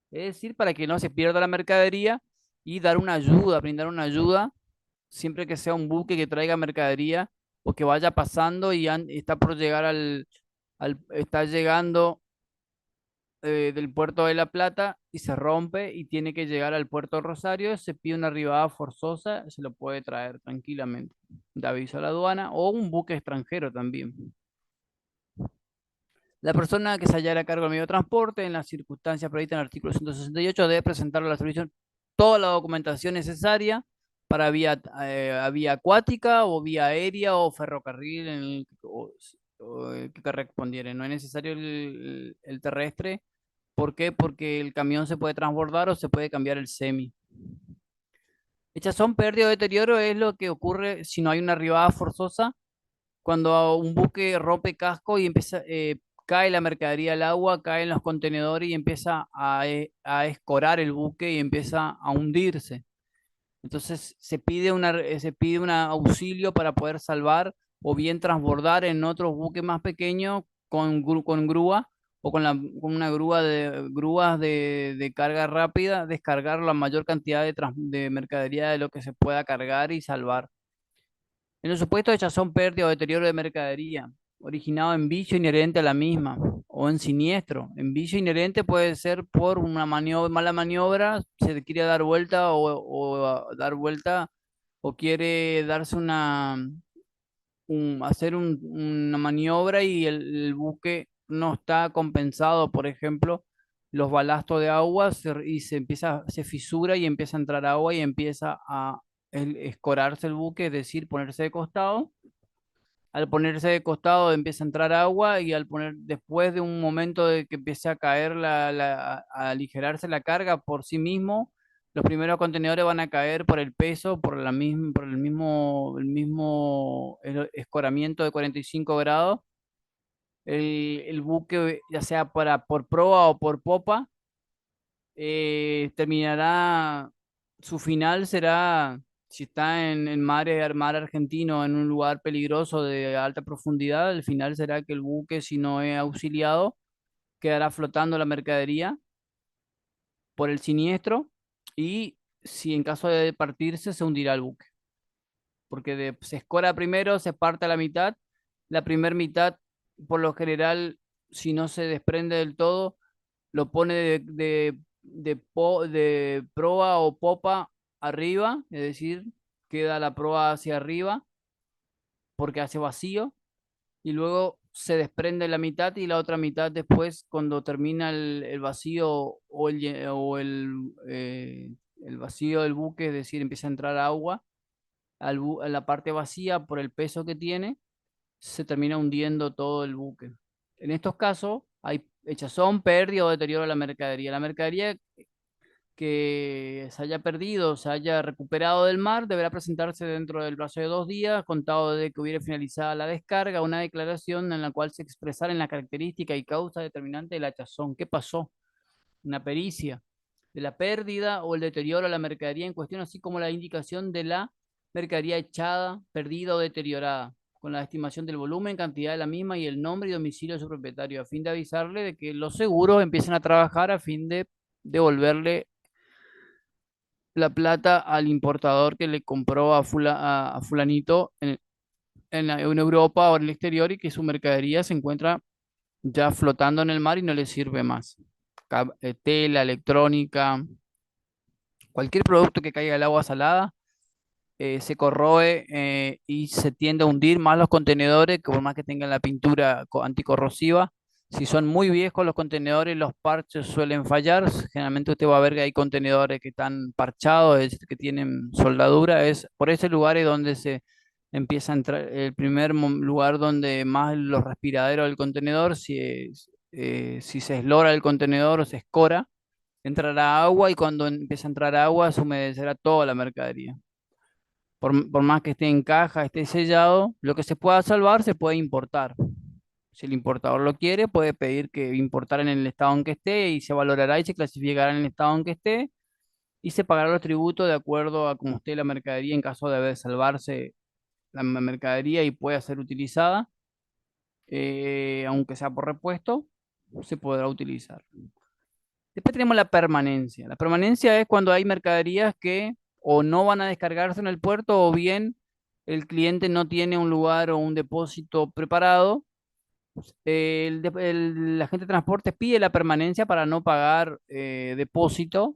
Es decir, para que no se pierda la mercadería y dar una ayuda, brindar una ayuda siempre que sea un buque que traiga mercadería o que vaya pasando y está por llegar está llegando del puerto de La Plata y se rompe y tiene que llegar al puerto de Rosario, se pide una arribada forzosa, se lo puede traer tranquilamente. Da aviso a la aduana o un buque extranjero también. La persona que se hallara a cargo del medio de transporte, en las circunstancias previstas en el artículo 168, debe presentar a la servicio toda la documentación necesaria para vía acuática o vía aérea o ferrocarril que correspondiere. No es necesario el terrestre. ¿Por qué? Porque el camión se puede transbordar o se puede cambiar el semi. Echazón, pérdida o deterioro es lo que ocurre si no hay una arribada forzosa cuando un buque rompe casco y cae la mercadería al agua, cae en los contenedores y empieza a escorar el buque y empieza a hundirse. Entonces se pide un auxilio para poder salvar o bien transbordar en otros buques más pequeños con grúa o con una grúas de carga rápida, descargar la mayor cantidad de mercadería de lo que se pueda cargar y salvar. En los supuestos de chazón, pérdida o deterioro de mercadería, originado en vicio inherente a la misma, o en siniestro. En vicio inherente puede ser por una mala maniobra, se quiere dar vuelta o dar vuelta, o quiere darse hacer una maniobra y el buque no está compensado, por ejemplo, los balastos de agua y se fisura y empieza a entrar agua y empieza a escorarse el buque, es decir, ponerse de costado. Al ponerse de costado empieza a entrar agua y después de un momento de que empiece a caer a aligerarse la carga por sí mismo, los primeros contenedores van a caer por el peso, por el escoramiento de 45 grados. El buque, ya sea por proa o por popa, terminará, su final será, si está en mar argentino, en un lugar peligroso de alta profundidad, el final será que el buque, si no es auxiliado, quedará flotando la mercadería por el siniestro y si en caso de partirse se hundirá el buque, porque se escora primero, se parte a la mitad, la primera mitad, por lo general, si no se desprende del todo, lo pone de proa o popa arriba, es decir, queda la proa hacia arriba porque hace vacío y luego se desprende la mitad y la otra mitad después, cuando termina el vacío el vacío del buque, es decir, empieza a entrar agua a la parte vacía por el peso que tiene, se termina hundiendo todo el buque. En estos casos hay echazón, pérdida o deterioro de la mercadería. La mercadería que se haya perdido, se haya recuperado del mar, deberá presentarse dentro del plazo de 2 días, contado desde que hubiera finalizada la descarga, una declaración en la cual se expresaren la característica y causa determinante del hachazón. ¿Qué pasó? Una pericia de la pérdida o el deterioro de la mercadería en cuestión, así como la indicación de la mercadería echada, perdida o deteriorada, con la estimación del volumen, cantidad de la misma y el nombre y domicilio de su propietario, a fin de avisarle de que los seguros empiecen a trabajar a fin de devolverle la plata al importador que le compró a fulanito en Europa o en el exterior y que su mercadería se encuentra ya flotando en el mar y no le sirve más. Tela, electrónica, cualquier producto que caiga al agua salada se corroe y se tiende a hundir más los contenedores, que por más que tengan la pintura anticorrosiva. Si son muy viejos los contenedores, los parches suelen fallar. Generalmente usted va a ver que hay contenedores que están parchados, que tienen soldadura. Es por ese lugar es donde se empieza a entrar, el primer lugar donde más los respiraderos del contenedor, si se eslora el contenedor o se escora, entrará agua y cuando empieza a entrar agua se humedecerá toda la mercadería. Por más que esté en caja, esté sellado, lo que se pueda salvar se puede importar. Si el importador lo quiere, puede pedir que importar en el estado en que esté y se valorará y se clasificará en el estado en que esté y se pagará los tributos de acuerdo a cómo esté la mercadería en caso de salvarse la mercadería y pueda ser utilizada, aunque sea por repuesto, se podrá utilizar. Después tenemos la permanencia. La permanencia es cuando hay mercaderías que o no van a descargarse en el puerto o bien el cliente no tiene un lugar o un depósito preparado. El agente de transporte pide la permanencia para no pagar depósito,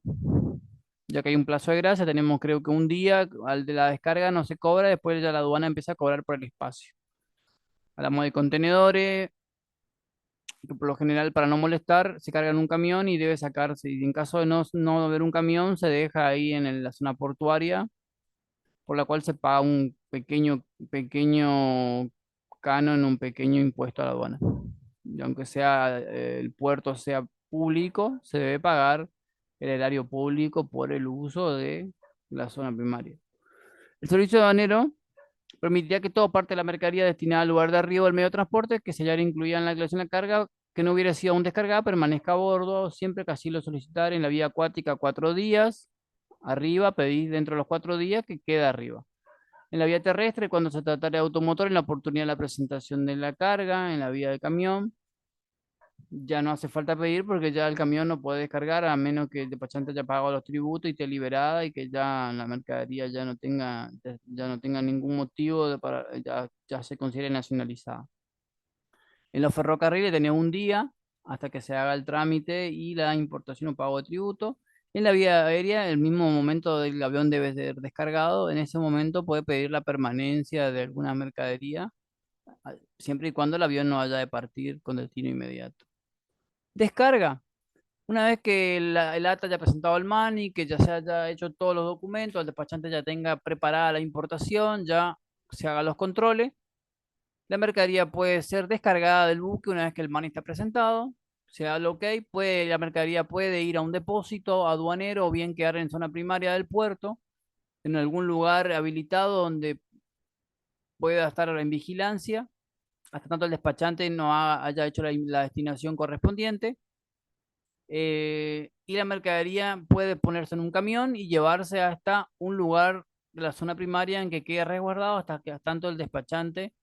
ya que hay un plazo de gracia. Tenemos creo que un día al de la descarga no se cobra, después ya la aduana empieza a cobrar por el espacio. Hablamos de contenedores, que por lo general para no molestar se carga en un camión y debe sacarse. Y en caso de no haber un camión, se deja ahí en la zona portuaria, por la cual se paga un pequeño canon, un pequeño impuesto a la aduana. Y aunque sea el puerto sea público, se debe pagar el erario público por el uso de la zona primaria. El servicio aduanero permitiría que toda parte de la mercadería destinada al lugar de arribo del medio de transporte que se hallara incluida en la declaración de carga que no hubiera sido aún descargada permanezca a bordo siempre que así lo solicitar en la vía acuática 4 días. Arriba, pedís dentro de los 4 días que queda arriba. En la vía terrestre, cuando se tratara de automotor, en la oportunidad de la presentación de la carga, en la vía del camión, ya no hace falta pedir porque ya el camión no puede descargar a menos que el despachante haya pagado los tributos y esté liberada y que ya la mercadería ya no tenga ningún motivo ya se considere nacionalizada. En los ferrocarriles tenía un día hasta que se haga el trámite y la importación o pago de tributo. En la vía aérea, el mismo momento del avión debe ser descargado, en ese momento puede pedir la permanencia de alguna mercadería, siempre y cuando el avión no haya de partir con destino inmediato. Descarga. Una vez que el acta haya presentado al MANI, que ya se haya hecho todos los documentos, el despachante ya tenga preparada la importación, ya se hagan los controles, la mercadería puede ser descargada del buque una vez que el MANI está presentado, se da el OK, la mercadería puede ir a un depósito aduanero o bien quedar en zona primaria del puerto, en algún lugar habilitado donde pueda estar en vigilancia, hasta tanto el despachante no haya hecho la destinación correspondiente. Y la mercadería puede ponerse en un camión y llevarse hasta un lugar de la zona primaria en que quede resguardado hasta que tanto el despachante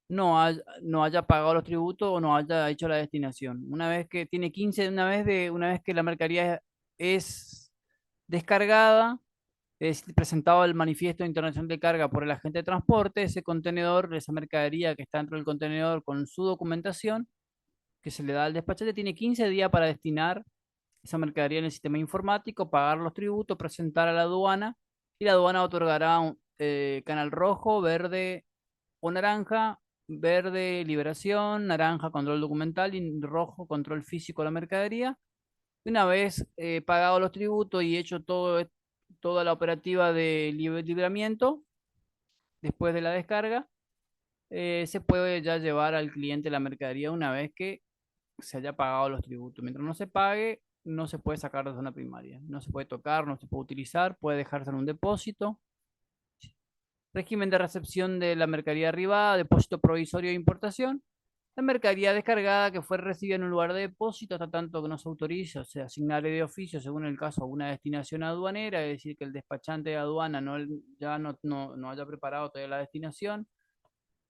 no haya pagado los tributos o no haya hecho la destinación. Una vez que tiene 15, una vez que la mercadería es descargada, Es presentado el manifiesto de internación de carga por el agente de transporte, ese contenedor, esa mercadería que está dentro del contenedor con su documentación, que se le da al despachante, tiene 15 días para destinar esa mercadería en el sistema informático, pagar los tributos, presentar a la aduana y la aduana otorgará un canal rojo, verde o naranja. Verde, liberación; naranja, control documental; y rojo, control físico de la mercadería. Una vez pagados los tributos y hecho toda la operativa de libramiento, después de la descarga, se puede ya llevar al cliente la mercadería una vez que se haya pagado los tributos. Mientras no se pague, no se puede sacar de zona primaria. No se puede tocar, no se puede utilizar, puede dejarse en un depósito. Régimen de recepción de la mercadería arribada, depósito provisorio de importación. La mercadería descargada que fue recibida en un lugar de depósito, hasta tanto que no se autorice o se asignare de oficio, según el caso, a una destinación aduanera, es decir, que el despachante de aduana ya no haya preparado todavía la destinación,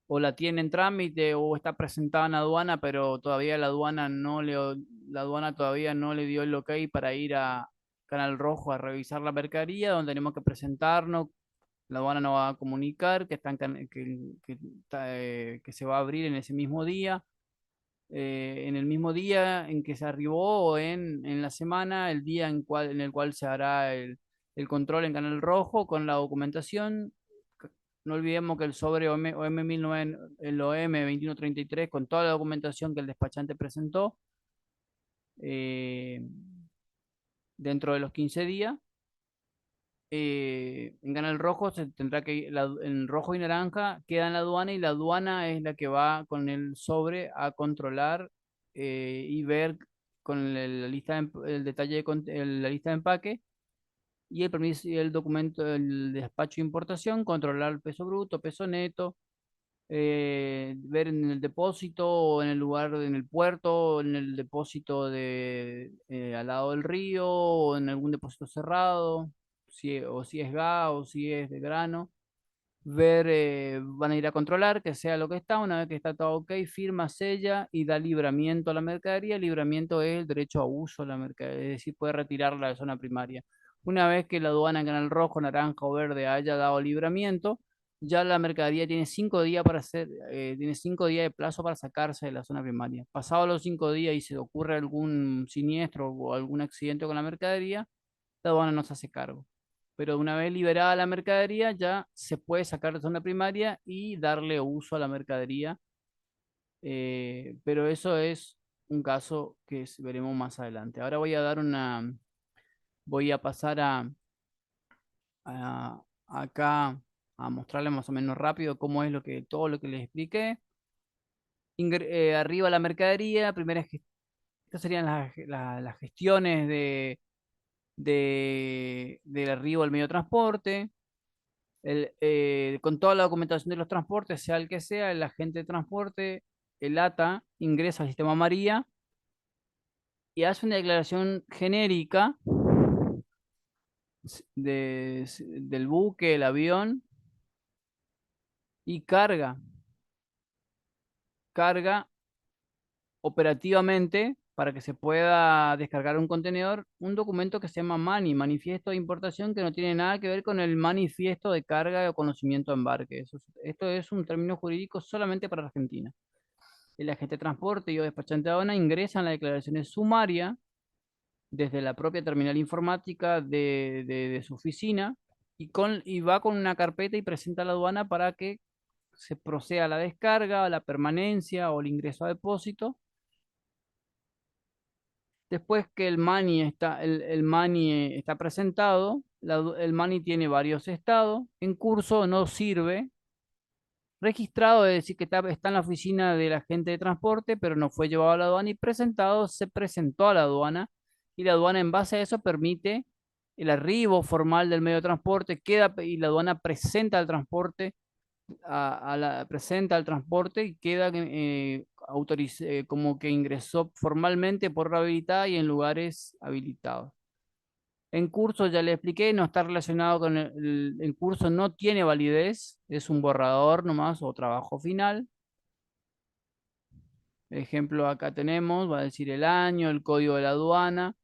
o la tiene en trámite, o está presentada en aduana, pero todavía la aduana todavía no le dio el ok para ir a Canal Rojo a revisar la mercadería, donde tenemos que presentarnos. La aduana nos va a comunicar que se va a abrir en ese mismo día, en el mismo día en que se arribó, o en la semana, el día en el cual se hará el control en Canal Rojo con la documentación. No olvidemos que el sobre OM 19, el OM 2133, con toda la documentación que el despachante presentó, eh, dentro de los 15 días, en Canal Rojo se tendrá que en rojo y naranja queda en la aduana, y la aduana es la que va con el sobre a controlar y ver con la lista el detalle la lista de empaque y el permiso y el documento, el despacho de importación, controlar el peso bruto, peso neto, ver en el depósito o en el lugar, en el puerto, o en el depósito al lado del río, o en algún depósito cerrado, o si es gas o si es de grano. Ver, van a ir a controlar que sea lo que está. Una vez que está todo ok, firma, sella y da libramiento a la mercadería. Libramiento es el derecho a uso de la mercadería, es decir, puede retirarla de zona primaria. Una vez que la aduana en Canal Rojo, naranja o verde haya dado libramiento, ya la mercadería tiene 5 días tiene 5 días de plazo para sacarse de la zona primaria. Pasados los 5 días y se ocurre algún siniestro o algún accidente con la mercadería, la aduana no se hace cargo. Pero una vez liberada la mercadería, ya se puede sacar de zona primaria y darle uso a la mercadería. Pero eso es un caso que veremos más adelante. Ahora voy a pasar acá a mostrarles más o menos rápido cómo es todo lo que les expliqué. Arriba la mercadería, estas serían las gestiones del arribo al medio de transporte. Con toda la documentación de los transportes, sea el que sea, el agente de transporte, el ATA, ingresa al sistema María y hace una declaración genérica del buque, el avión, y carga operativamente, para que se pueda descargar un contenedor, un documento que se llama manifiesto de importación, que no tiene nada que ver con el manifiesto de carga o conocimiento de embarque. Esto es un término jurídico solamente para Argentina. El agente de transporte y o despachante de aduana ingresan las declaraciones sumarias desde la propia terminal informática de su oficina, y va con una carpeta y presenta a la aduana para que se proceda a la descarga, a la permanencia o el ingreso a depósito. Después que el MANI está presentado, el MANI tiene varios estados. En curso no sirve. Registrado, es decir, que está en la oficina del agente de transporte, pero no fue llevado a la aduana. Y presentado, se presentó a la aduana. Y la aduana, en base a eso, permite el arribo formal del medio de transporte. Y la aduana presenta al transporte, presenta al transporte, y queda como que ingresó formalmente por habilitada y en lugares habilitados. En curso, ya le expliqué, no está relacionado con en curso, no tiene validez, es un borrador nomás o trabajo final. Ejemplo, acá tenemos, va a decir el año, el código de la aduana,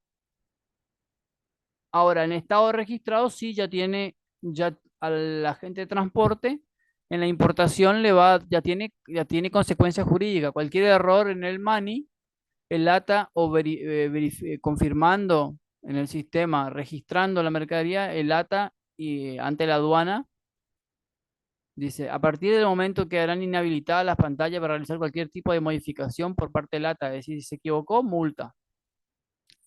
Ahora, en estado registrado, sí ya tiene, ya al agente de transporte, en la importación ya tiene consecuencias jurídicas. Cualquier error en el MANI, el ATA o confirmando en el sistema, registrando la mercadería, el ATA y ante la aduana, dice, a partir del momento quedarán inhabilitadas las pantallas para realizar cualquier tipo de modificación por parte del ATA, es decir, si se equivocó, multa,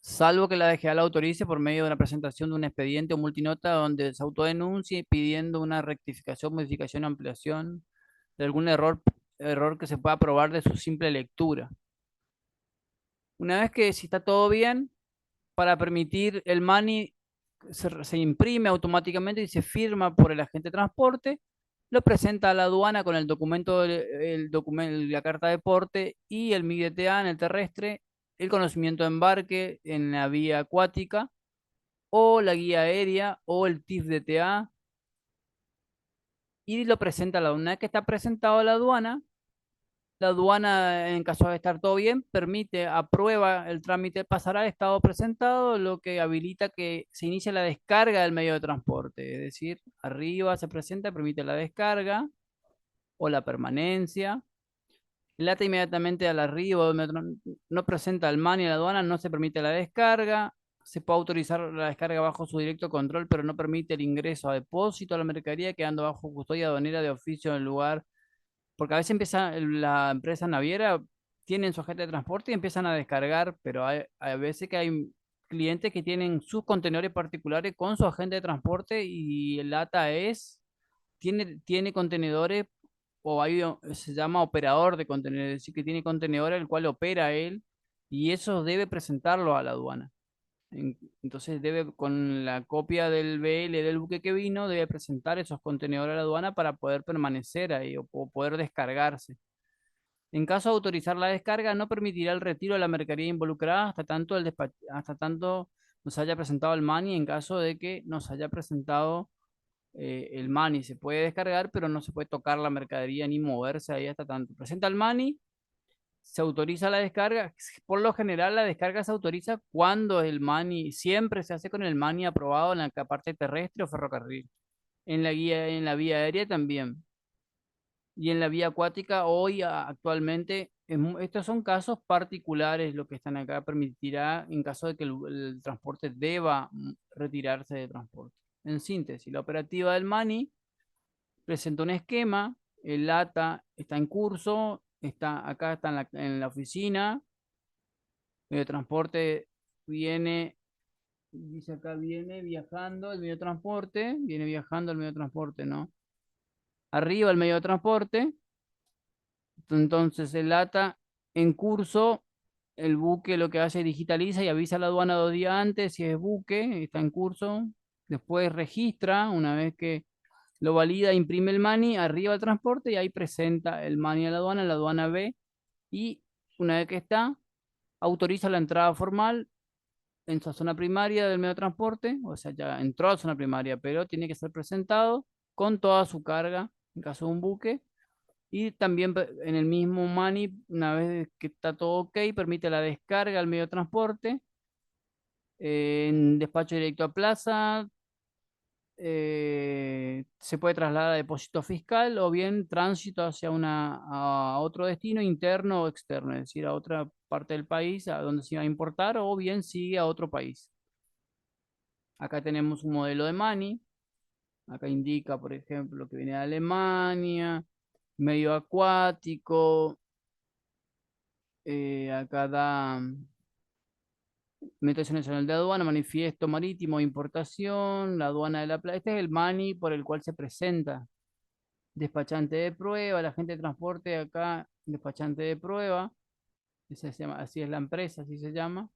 salvo que la DGA la autorice por medio de una presentación de un expediente o multinota donde se autodenuncie pidiendo una rectificación, modificación o ampliación de algún error que se pueda probar de su simple lectura. Una vez que si está todo bien, para permitir el MANI se imprime automáticamente y se firma por el agente de transporte, lo presenta a la aduana con el documento, la carta de porte y el MIG-DTA en el terrestre, el conocimiento de embarque en la vía acuática o la guía aérea o el TIF-DTA y lo presenta a la aduana. Una vez que está presentado a la aduana, en caso de estar todo bien, permite, aprueba el trámite, pasará al estado presentado, lo que habilita que se inicie la descarga del medio de transporte. Es decir, arriba se presenta, permite la descarga o la permanencia. El ATA inmediatamente al arribo no presenta al MAN y a la aduana, no se permite la descarga. Se puede autorizar la descarga bajo su directo control, pero no permite el ingreso a depósito a la mercadería, quedando bajo custodia aduanera de oficio en el lugar, porque a veces empieza la empresa naviera, tienen su agente de transporte y empiezan a descargar, pero hay veces que hay clientes que tienen sus contenedores particulares con su agente de transporte y el ATA tiene contenedores o se llama operador de contenedores, es decir, que tiene contenedores el cual opera él y eso debe presentarlo a la aduana. Entonces debe, con la copia del BL del buque que vino, debe presentar esos contenedores a la aduana para poder permanecer ahí o poder descargarse. En caso de autorizar la descarga, no permitirá el retiro de la mercadería involucrada hasta tanto nos haya presentado el MANI. En caso de que nos haya presentado el MANI, se puede descargar, pero no se puede tocar la mercadería ni moverse ahí hasta tanto. Presenta el MANI, se autoriza la descarga. Por lo general, la descarga se autoriza cuando el MANI, siempre se hace con el MANI aprobado en la parte terrestre o ferrocarril. En la vía aérea también. Y en la vía acuática, hoy actualmente, estos son casos particulares, lo que están acá permitirá en caso de que el transporte deba retirarse de transporte. En síntesis, la operativa del MANI presenta un esquema, el ATA está en curso, acá está en la oficina, medio de transporte viene, dice acá, viene viajando el medio de transporte, viene viajando el medio de transporte, ¿no? Arriba el medio de transporte, entonces el ATA en curso, el buque lo que hace es digitaliza y avisa a la aduana 2 días antes si es buque, está en curso, después registra, una vez que lo valida, imprime el MANI, arriba el transporte y ahí presenta el MANI a la aduana ve y una vez que está, autoriza la entrada formal en su zona primaria del medio de transporte, o sea, ya entró a la zona primaria, pero tiene que ser presentado con toda su carga en caso de un buque. Y también en el mismo MANI, una vez que está todo ok, permite la descarga al medio de transporte, en despacho directo a plaza, se puede trasladar a depósito fiscal o bien tránsito hacia a otro destino interno o externo, es decir, a otra parte del país a donde se va a importar o bien sigue a otro país. Acá tenemos un modelo de MANI, acá indica, por ejemplo, que viene de Alemania, medio acuático, acá da Administración Nacional de Aduana, manifiesto marítimo, importación, la aduana de la plata. Este es el MANI por el cual se presenta. Despachante de prueba, la gente de transporte acá, despachante de prueba, así es la empresa, así se llama.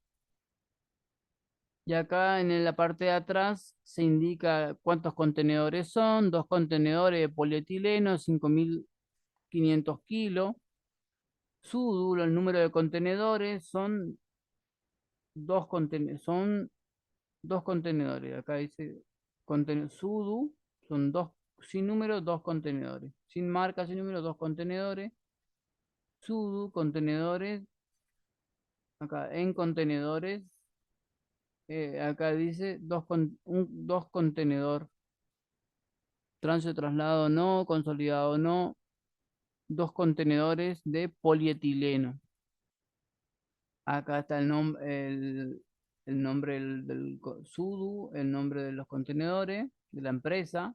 Y acá en la parte de atrás se indica cuántos contenedores son, 2 contenedores de polietileno, 5.500 kilos. Súdulo, el número de contenedores son dos contenedores. Acá dice Sudu, son dos, sin número, 2 contenedores. Sin marca, sin número, 2 contenedores. Sudu, contenedores. Acá en contenedores. Acá dice dos contenedor, tránsito traslado no, consolidado no, dos contenedores de polietileno. Acá está el nombre del SUDU, el nombre de los contenedores, de la empresa.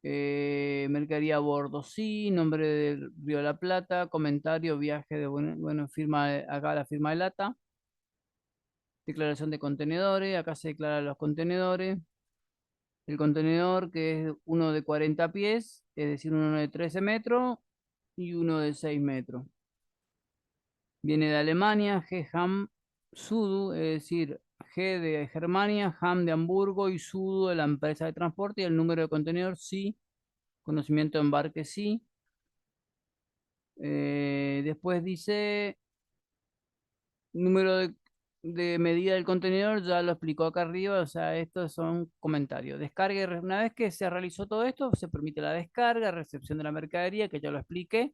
Mercadería a bordo, sí, nombre del Río de la Plata, comentario, viaje de, bueno, firma, acá la firma de lata, declaración de contenedores, acá se declaran los contenedores, el contenedor que es uno de 40 pies, es decir, uno de 13 metros y uno de 6 metros. Viene de Alemania, G-Ham Sudu, es decir, G de Germania, Ham de Hamburgo y Sudu de la empresa de transporte y el número de contenedor sí, conocimiento de embarque sí. Después dice número de medida del contenedor, ya lo explicó acá arriba, o sea, estos son comentarios. Descarga, una vez que se realizó todo esto, se permite la descarga, recepción de la mercadería, que ya lo expliqué.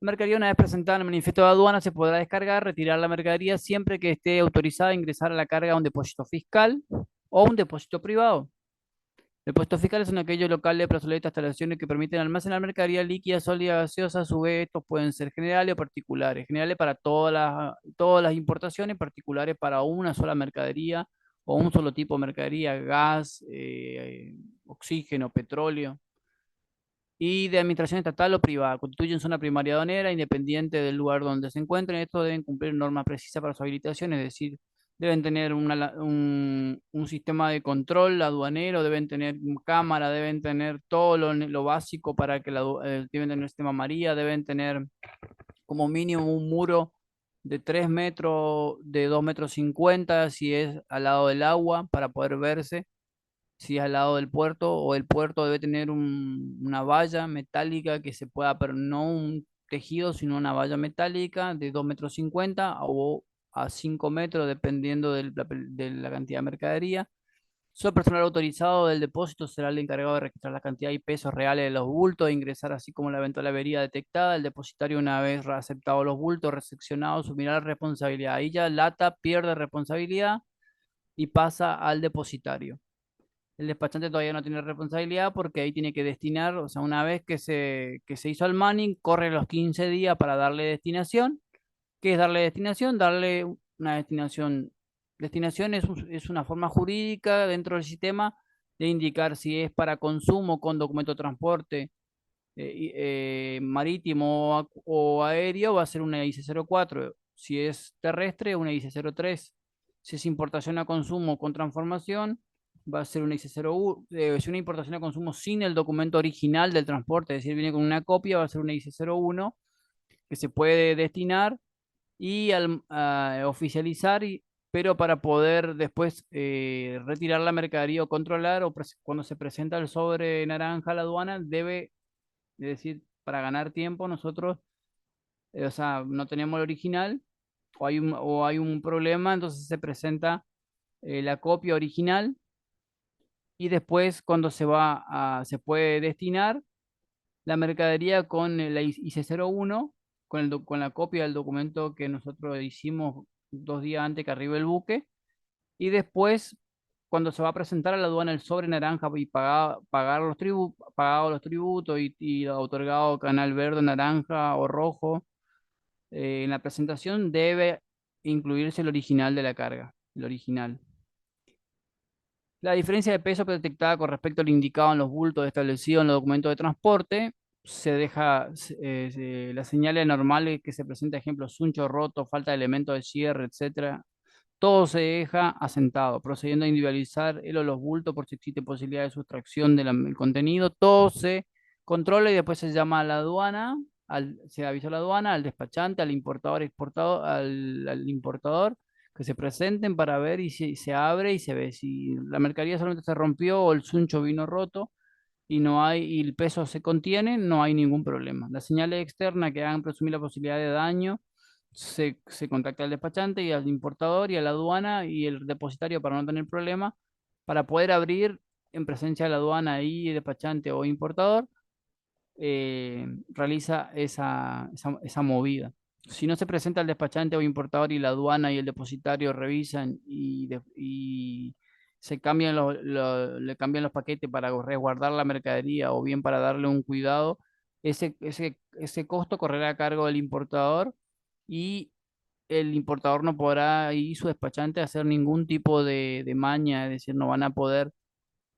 Mercadería, una vez presentada en el manifiesto de aduana, se podrá descargar, retirar la mercadería siempre que esté autorizada a ingresar a la carga a un depósito fiscal o un depósito privado. Depósitos fiscales son aquellos locales, plazoletas, instalaciones que permiten almacenar mercadería líquida, sólida, gaseosa. A su vez, estos pueden ser generales o particulares. Generales para todas las importaciones, particulares para una sola mercadería o un solo tipo de mercadería, gas, oxígeno, petróleo. Y de administración estatal o privada. Constituyen zona primaria aduanera independiente del lugar donde se encuentren. Estos deben cumplir normas precisas para su habilitación, es decir, deben tener un sistema de control aduanero, deben tener cámara, deben tener todo lo básico para que deben tener sistema María, deben tener como mínimo un muro de 3 metros, de 2,50 metros si es al lado del agua para poder verse si es al lado del puerto, o el puerto debe tener una valla metálica que se pueda, pero no un tejido, sino una valla metálica de 2,50 metros o a 5 metros, dependiendo de la cantidad de mercadería. Solo personal autorizado del depósito será el encargado de registrar la cantidad y pesos reales de los bultos, e ingresar así como la eventual avería detectada. El depositario, una vez aceptado los bultos, recepcionados, asumirá la responsabilidad. Ahí ya Lata pierde responsabilidad y pasa al depositario. El despachante todavía no tiene responsabilidad porque ahí tiene que destinar, o sea, una vez que se hizo el manning, corre los 15 días para darle destinación. ¿Qué es darle destinación? Darle una destinación. Destinación es una forma jurídica dentro del sistema de indicar si es para consumo con documento de transporte marítimo o aéreo, va a ser una IC04. Si es terrestre, una IC03. Si es importación a consumo con transformación, va a ser una IC01. Si es una importación a consumo sin el documento original del transporte, es decir, viene con una copia, va a ser una IC01 que se puede destinar y oficializar, pero para poder después retirar la mercadería o controlar, o cuando se presenta el sobre naranja a la aduana, debe, es decir, para ganar tiempo nosotros, o sea, no tenemos el original o hay un problema, entonces se presenta la copia original y después cuando se puede destinar la mercadería con la IC01, con la copia del documento que nosotros hicimos 2 días antes que arribe el buque, y después cuando se va a presentar a la aduana el sobre naranja y pagado los tributos y otorgado canal verde, naranja o rojo, en la presentación debe incluirse el original de la carga, el original. La diferencia de peso detectada con respecto al indicado en los bultos establecidos en los documentos de transporte se deja las señales normales que se presenta, ejemplo, suncho roto, falta de elementos de cierre, etcétera. Todo se deja asentado, procediendo a individualizar el o los bultos por si existe posibilidad de sustracción del contenido. Todo se controla y después se llama a la aduana, se avisa a la aduana, al despachante, al importador, exportador, al importador, que se presenten para ver y si se abre y se ve. Si la mercadería solamente se rompió o el suncho vino roto y el peso se contiene, no hay ningún problema. Las señales externas que hagan presumir la posibilidad de daño se contacta al despachante y al importador y a la aduana y el depositario para no tener problema, para poder abrir en presencia de la aduana y despachante o importador, realiza esa movida. Si no se presenta el despachante o importador y la aduana y el depositario revisan y se cambian le cambian los paquetes para resguardar la mercadería o bien para darle un cuidado, ese costo correrá a cargo del importador y el importador no podrá y su despachante hacer ningún tipo de maña, es decir, no van a poder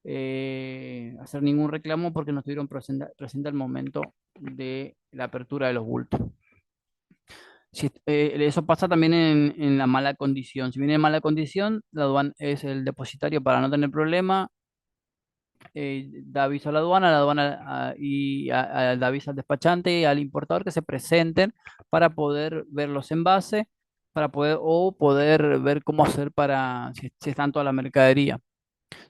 hacer ningún reclamo porque no estuvieron presentes al momento de la apertura de los bultos. Eso pasa también en la mala condición. Si viene en mala condición, la aduana es el depositario para no tener problema, da aviso a la aduana da aviso al despachante y al importador que se presenten para poder ver los envases, poder ver cómo hacer si están toda la mercadería.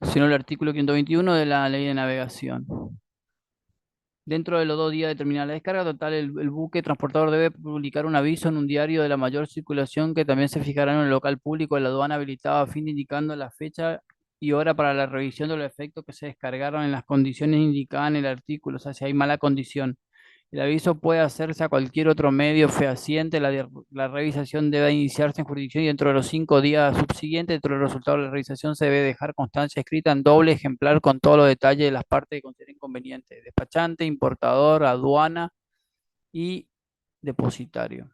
Sino el artículo 521 de la ley de navegación. Dentro de los 2 días de terminar la descarga total, el buque transportador debe publicar un aviso en un diario de la mayor circulación que también se fijará en el local público de la aduana habilitado a fin de indicando la fecha y hora para la revisión de los efectos que se descargaron en las condiciones indicadas en el artículo, o sea, si hay mala condición. El aviso puede hacerse a cualquier otro medio fehaciente. La revisación debe iniciarse en jurisdicción y dentro de los 5 días subsiguientes, dentro del resultado de la revisación, se debe dejar constancia escrita en doble ejemplar con todos los detalles de las partes que consideren convenientes: despachante, importador, aduana y depositario.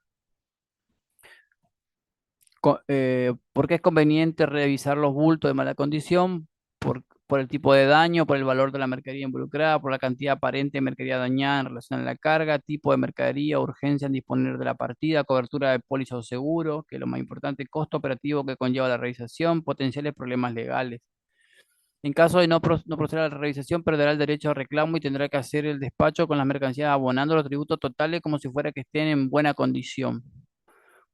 ¿Por qué es conveniente revisar los bultos de mala condición? Por el tipo de daño, por el valor de la mercadería involucrada, por la cantidad aparente de mercadería dañada en relación a la carga, tipo de mercadería, urgencia en disponer de la partida, cobertura de póliza o seguro, que es lo más importante, costo operativo que conlleva la revisación, potenciales problemas legales. En caso de no proceder a la revisación, perderá el derecho a reclamo y tendrá que hacer el despacho con las mercancías abonando los tributos totales como si fuera que estén en buena condición,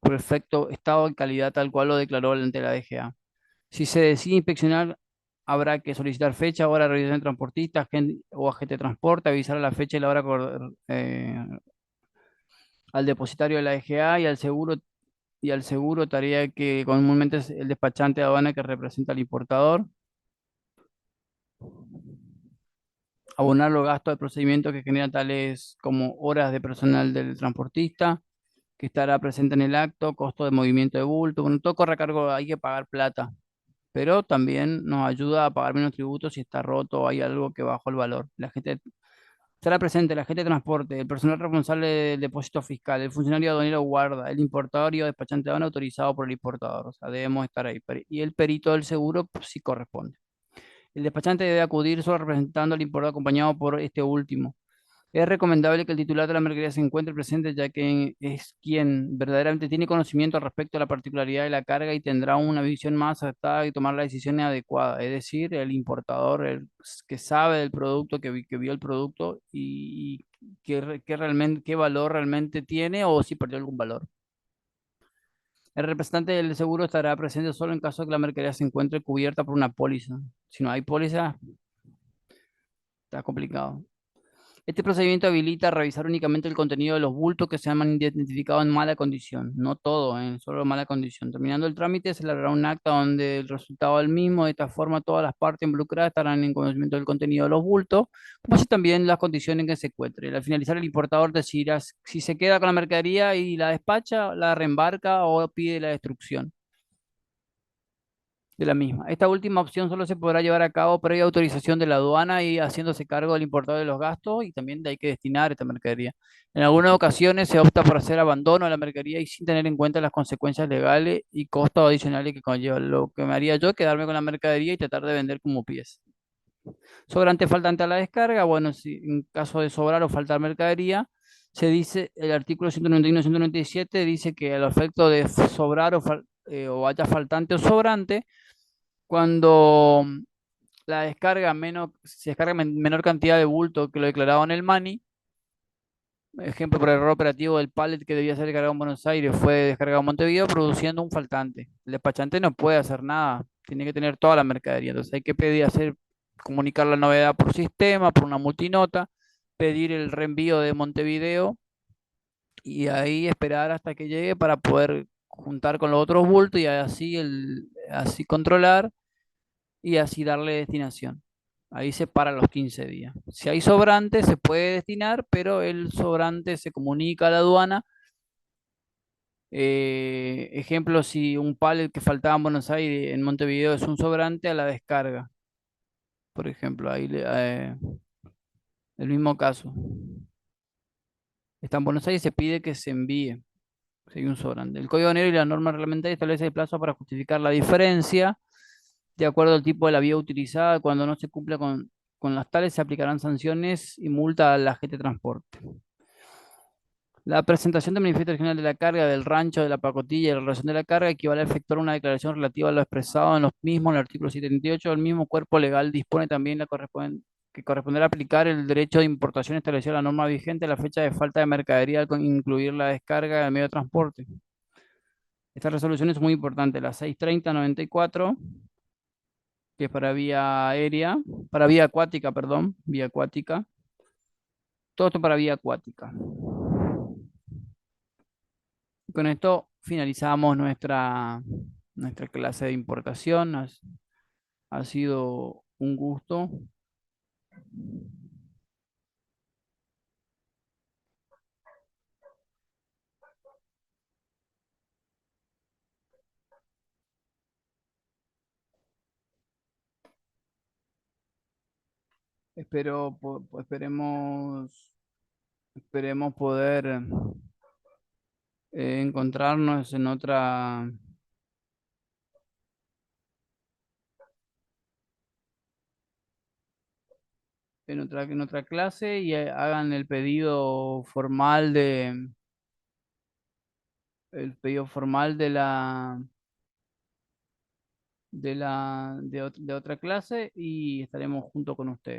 perfecto estado y calidad tal cual lo declaró ante la DGA. Si se decide inspeccionar, habrá que solicitar fecha, hora de realización de transportista o agente de transporte, avisar a la fecha y la hora al depositario de la DGA y al seguro, tarea que comúnmente es el despachante de aduana que representa al importador. Abonar los gastos de procedimiento que generan tales como horas de personal del transportista, que estará presente en el acto, costo de movimiento de bulto. Bueno, todo corre a cargo, hay que pagar plata, pero también nos ayuda a pagar menos tributos si está roto o hay algo que bajó el valor. La gente estará presente, la gente de transporte, el personal responsable del depósito fiscal, el funcionario aduanero guarda, el importador y o despachante de aduana autorizado por el importador. O sea, debemos estar ahí. Y el perito del seguro, pues, sí corresponde. El despachante debe acudir solo representando al importador acompañado por este último. Es recomendable que el titular de la mercadería se encuentre presente, ya que es quien verdaderamente tiene conocimiento al respecto de la particularidad de la carga y tendrá una visión más acertada y tomar las decisiones adecuadas. Es decir, el importador, el que sabe del producto, que vio el producto y qué valor realmente tiene o si perdió algún valor. El representante del seguro estará presente solo en caso de que la mercadería se encuentre cubierta por una póliza. Si no hay póliza, está complicado. Este procedimiento habilita revisar únicamente el contenido de los bultos que se han identificado en mala condición, no todo, solo mala condición. Terminando el trámite, se elaborará un acta donde el resultado del mismo, de esta forma todas las partes involucradas estarán en conocimiento del contenido de los bultos, como así también las condiciones en que se encuentre. Al finalizar, el importador decidirá si se queda con la mercadería y la despacha, la reembarca o pide la destrucción de la misma. Esta última opción solo se podrá llevar a cabo previa autorización de la aduana y haciéndose cargo del importador de los gastos y también de hay que destinar esta mercadería. En algunas ocasiones se opta por hacer abandono de la mercadería y sin tener en cuenta las consecuencias legales y costos adicionales que conlleva. Lo que me haría yo es quedarme con la mercadería y tratar de vender como pieza. Sobrante faltante a la descarga, bueno, si en caso de sobrar o faltar mercadería, se dice, el artículo 191 y 197 dice que al efecto de sobrar o haya faltante o sobrante, cuando se descarga menor cantidad de bulto que lo declarado en el MANI, ejemplo, por error operativo del pallet que debía ser descargado en Buenos Aires fue descargado en Montevideo, produciendo un faltante. El despachante no puede hacer nada, tiene que tener toda la mercadería. Entonces hay que comunicar la novedad por sistema, por una multinota, pedir el reenvío de Montevideo y ahí esperar hasta que llegue para poder juntar con los otros bultos y así controlar y así darle destinación. Ahí se para los 15 días. Si hay sobrante, se puede destinar, pero el sobrante se comunica a la aduana Ejemplo, si un pallet que faltaba en Buenos Aires, en Montevideo, es un sobrante a la descarga, por ejemplo, el mismo caso. Está en Buenos Aires, se pide que se envíe, si hay un sobrante. El Código Negro y la norma reglamentaria establece el plazo para justificar la diferencia de acuerdo al tipo de la vía utilizada. Cuando no se cumpla con las tales, se aplicarán sanciones y multa al agente de transporte. La presentación del manifiesto original de la carga, del rancho, de la pacotilla y la relación de la carga equivale a efectuar una declaración relativa a lo expresado en los mismos, en el artículo 78. El mismo cuerpo legal dispone también que corresponderá aplicar el derecho de importación establecido en la norma vigente a la fecha de falta de mercadería al incluir la descarga del medio de transporte. Esta resolución es muy importante, la 630/94, que es para vía aérea, para vía acuática, perdón, vía acuática. Todo esto para vía acuática. Con esto finalizamos nuestra clase de importación. Ha sido un gusto. Esperemos poder encontrarnos en otra clase y hagan el pedido formal de otra clase y estaremos junto con ustedes.